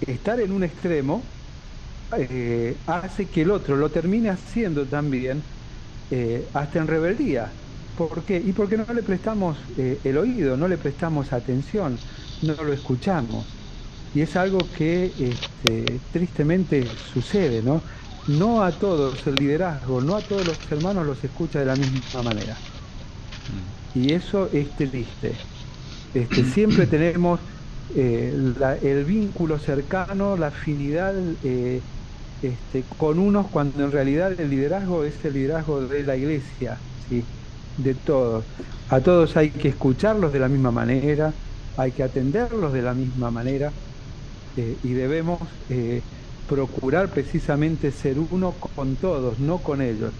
estar en un extremo hace que el otro lo termine haciendo también, hasta en rebeldía. ¿Por qué? Y porque no le prestamos el oído, no le prestamos atención, no lo escuchamos. Y es algo que tristemente sucede, ¿no? No a todos el liderazgo, no a todos los hermanos los escucha de la misma manera. Y eso es triste. Siempre tenemos el vínculo cercano, la afinidad con unos, cuando en realidad el liderazgo es el liderazgo de la iglesia, ¿sí? De todos. A todos hay que escucharlos de la misma manera, hay que atenderlos de la misma manera, y debemos procurar precisamente ser uno con todos, no con ellos.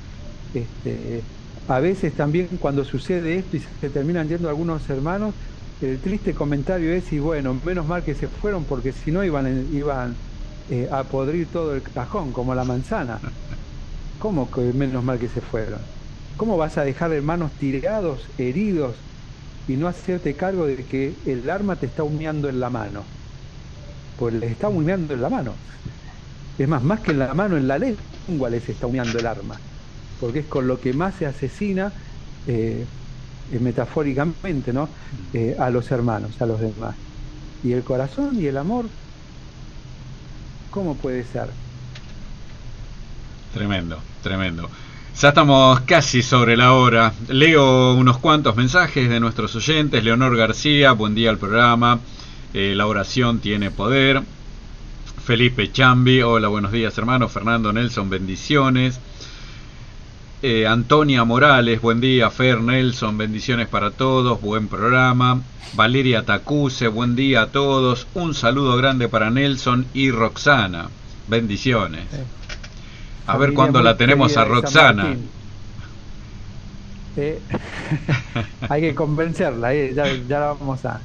A veces también cuando sucede esto y se terminan yendo algunos hermanos, el triste comentario es, y bueno, menos mal que se fueron, porque si no iban a podrir todo el cajón, como la manzana. ¿Cómo que menos mal que se fueron? ¿Cómo vas a dejar hermanos tirados, heridos, y no hacerte cargo de que el arma te está humeando en la mano? Pues les está humeando en la mano. Es más que en la mano, en la lengua les está humeando el arma, porque es con lo que más se asesina, metafóricamente, ¿no? A los hermanos, a los demás. Y el corazón y el amor, ¿cómo puede ser? Tremendo, tremendo. Ya estamos casi sobre la hora. Leo unos cuantos mensajes de nuestros oyentes. Leonor García, buen día al programa. La oración tiene poder. Felipe Chambi, hola, buenos días hermanos. Fernando Nelson, bendiciones. Antonia Morales, buen día. Fer Nelson, bendiciones para todos, buen programa. Valeria Tacuse, buen día a todos. Un saludo grande para Nelson y Roxana, bendiciones. A ver cuándo la tenemos a Roxana. Hay que convencerla, ya la vamos a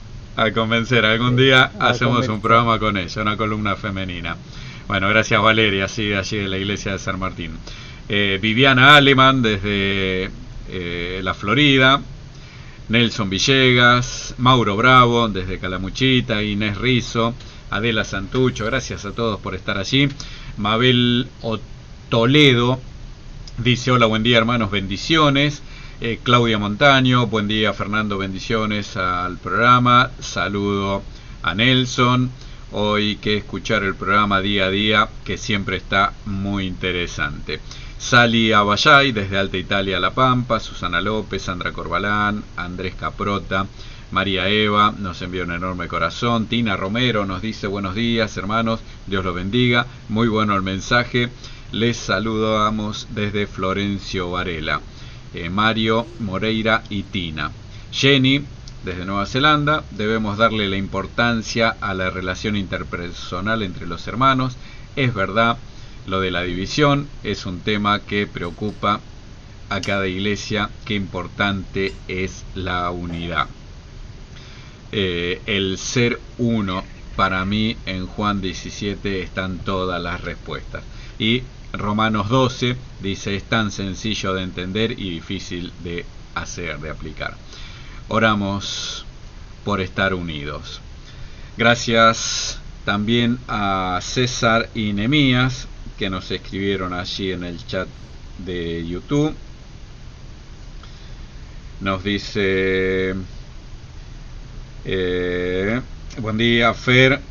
convencer. Algún día hacemos un programa con ella, una columna femenina. Bueno, gracias Valeria, sí, allí de la iglesia de San Martín. Viviana Aleman desde la Florida, Nelson Villegas, Mauro Bravo desde Calamuchita, Inés Rizo, Adela Santucho, gracias a todos por estar allí. Mabel Toledo dice: hola, buen día hermanos, bendiciones. Claudia Montaño, buen día Fernando, bendiciones al programa. Saludo a Nelson. Hoy que escuchar el programa día a día, que siempre está muy interesante. Sally Abayay desde Alta Italia, La Pampa, Susana López, Sandra Corbalán, Andrés Caprota, María Eva nos envía un enorme corazón. Tina Romero nos dice: buenos días hermanos, Dios los bendiga, muy bueno el mensaje, les saludamos desde Florencio Varela. Mario Moreira y Tina. Jenny desde Nueva Zelanda: debemos darle la importancia a la relación interpersonal entre los hermanos. Es verdad, lo de la división es un tema que preocupa a cada iglesia. Qué importante es la unidad. El ser uno, para mí en Juan 17 están todas las respuestas. Y Romanos 12 dice: es tan sencillo de entender y difícil de hacer, de aplicar. Oramos por estar unidos. Gracias también a César y Nemías, que nos escribieron allí en el chat de YouTube. Nos dice: buen día Fer,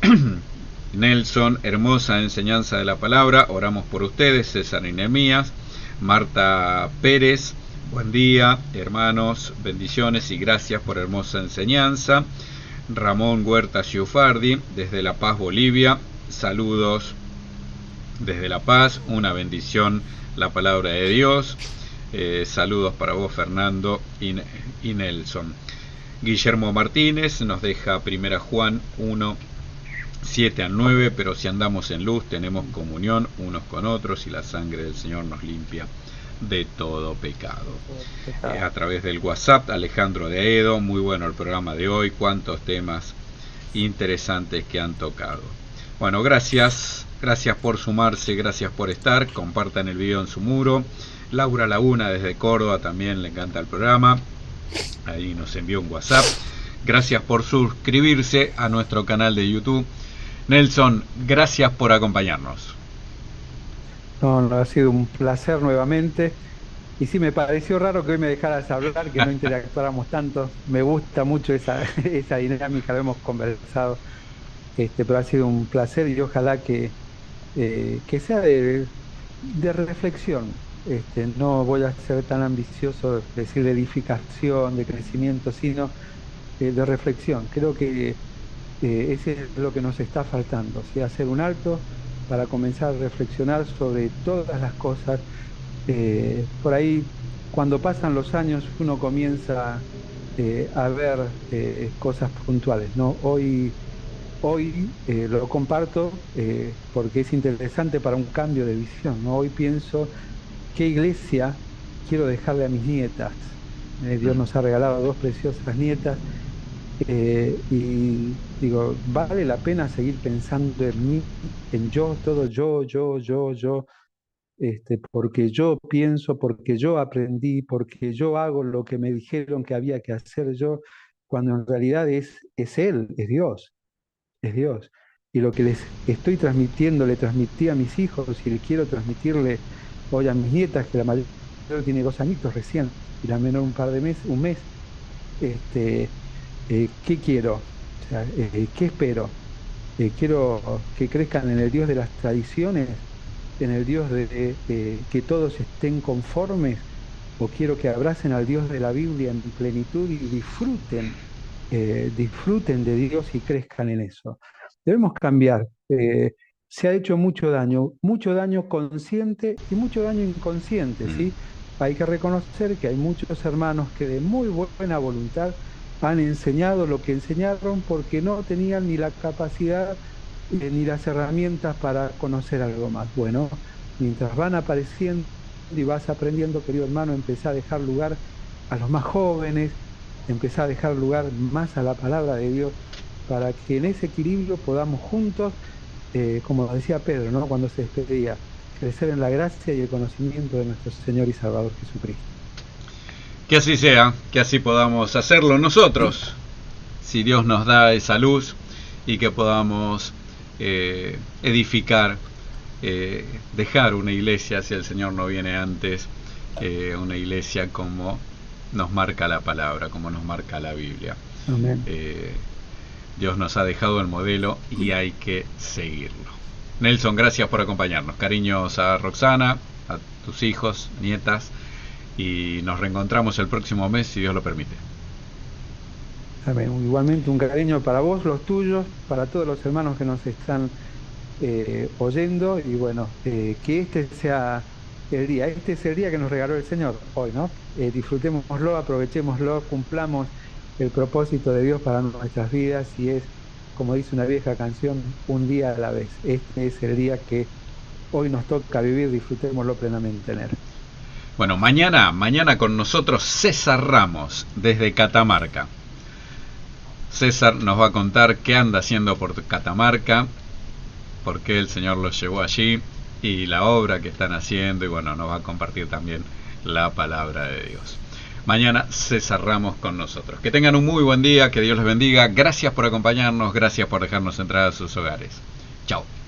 Nelson, hermosa enseñanza de la palabra, oramos por ustedes. César y Nemías. Marta Pérez: buen día hermanos, bendiciones y gracias por hermosa enseñanza. Ramón Huerta Ciufardi desde La Paz, Bolivia: saludos desde La Paz, una bendición la palabra de Dios. Saludos para vos Fernando y Nelson. Guillermo Martínez nos deja 1 Juan 1, 7 al 9, pero si andamos en luz tenemos comunión unos con otros y la sangre del Señor nos limpia de todo pecado. A través del WhatsApp, Alejandro de Aedo: muy bueno el programa de hoy, cuántos temas interesantes que han tocado. Bueno, gracias por sumarse, gracias por estar, compartan el video en su muro. Laura Laguna desde Córdoba también le encanta el programa, ahí nos envió un WhatsApp. Gracias por suscribirse a nuestro canal de YouTube. Nelson, gracias por acompañarnos. No, ha sido un placer nuevamente. Y sí, me pareció raro que hoy me dejaras hablar, que no interactuáramos tanto. Me gusta mucho esa dinámica, lo hemos conversado. Pero ha sido un placer y ojalá que sea de reflexión. No voy a ser tan ambicioso, decir de edificación, de crecimiento, sino de reflexión. Creo que ese es lo que nos está faltando, ¿sí? Hacer un alto para comenzar a reflexionar sobre todas las cosas. Por ahí, cuando pasan los años, uno comienza a ver cosas puntuales, ¿no? Hoy lo comparto porque es interesante para un cambio de visión, ¿no? Hoy pienso: ¿qué iglesia quiero dejarle a mis nietas? Dios nos ha regalado 2 preciosas nietas. Y digo, vale la pena seguir pensando en mí, en yo, todo yo, porque yo pienso, porque yo aprendí, porque yo hago lo que me dijeron que había que hacer yo, cuando en realidad es Él, es Dios. Y lo que les estoy transmitiendo, le transmití a mis hijos y le quiero transmitirle hoy a mis nietas, que la mayor tiene 2 añitos recién y la menor un mes. ¿Qué quiero? O sea, ¿qué espero? Quiero que crezcan en el Dios de las tradiciones, en el Dios de que todos estén conformes, o quiero que abracen al Dios de la Biblia en plenitud y disfruten de Dios y crezcan en eso. Debemos cambiar. se ha hecho mucho daño consciente y mucho daño inconsciente, ¿sí? Hay que reconocer que hay muchos hermanos que de muy buena voluntad han enseñado lo que enseñaron porque no tenían ni la capacidad ni las herramientas para conocer algo más. Bueno, mientras van apareciendo y vas aprendiendo, querido hermano, empezá a dejar lugar a los más jóvenes, empezá a dejar lugar más a la palabra de Dios, para que en ese equilibrio podamos juntos, como decía Pedro, ¿no?, cuando se despedía, crecer en la gracia y el conocimiento de nuestro Señor y Salvador Jesucristo. Que así sea, que así podamos hacerlo nosotros, si Dios nos da esa luz, y que podamos edificar, dejar una iglesia, si el Señor no viene antes, una iglesia como nos marca la palabra, como nos marca la Biblia. Amén. Dios nos ha dejado el modelo y hay que seguirlo. Nelson, gracias por acompañarnos. Cariños a Roxana, a tus hijos, nietas, y nos reencontramos el próximo mes, si Dios lo permite. Amén. Igualmente un cariño para vos, los tuyos, para todos los hermanos que nos están oyendo, y bueno, que este sea el día. Este es el día que nos regaló el Señor hoy, ¿no? Disfrutémoslo, aprovechémoslo, cumplamos el propósito de Dios para nuestras vidas, y es, como dice una vieja canción, un día a la vez. Este es el día que hoy nos toca vivir, disfrutémoslo plenamente en él. Bueno, mañana con nosotros César Ramos, desde Catamarca. César nos va a contar qué anda haciendo por Catamarca, por qué el Señor los llevó allí y la obra que están haciendo, y bueno, nos va a compartir también la palabra de Dios. Mañana César Ramos con nosotros. Que tengan un muy buen día, que Dios les bendiga. Gracias por acompañarnos, gracias por dejarnos entrar a sus hogares. Chao.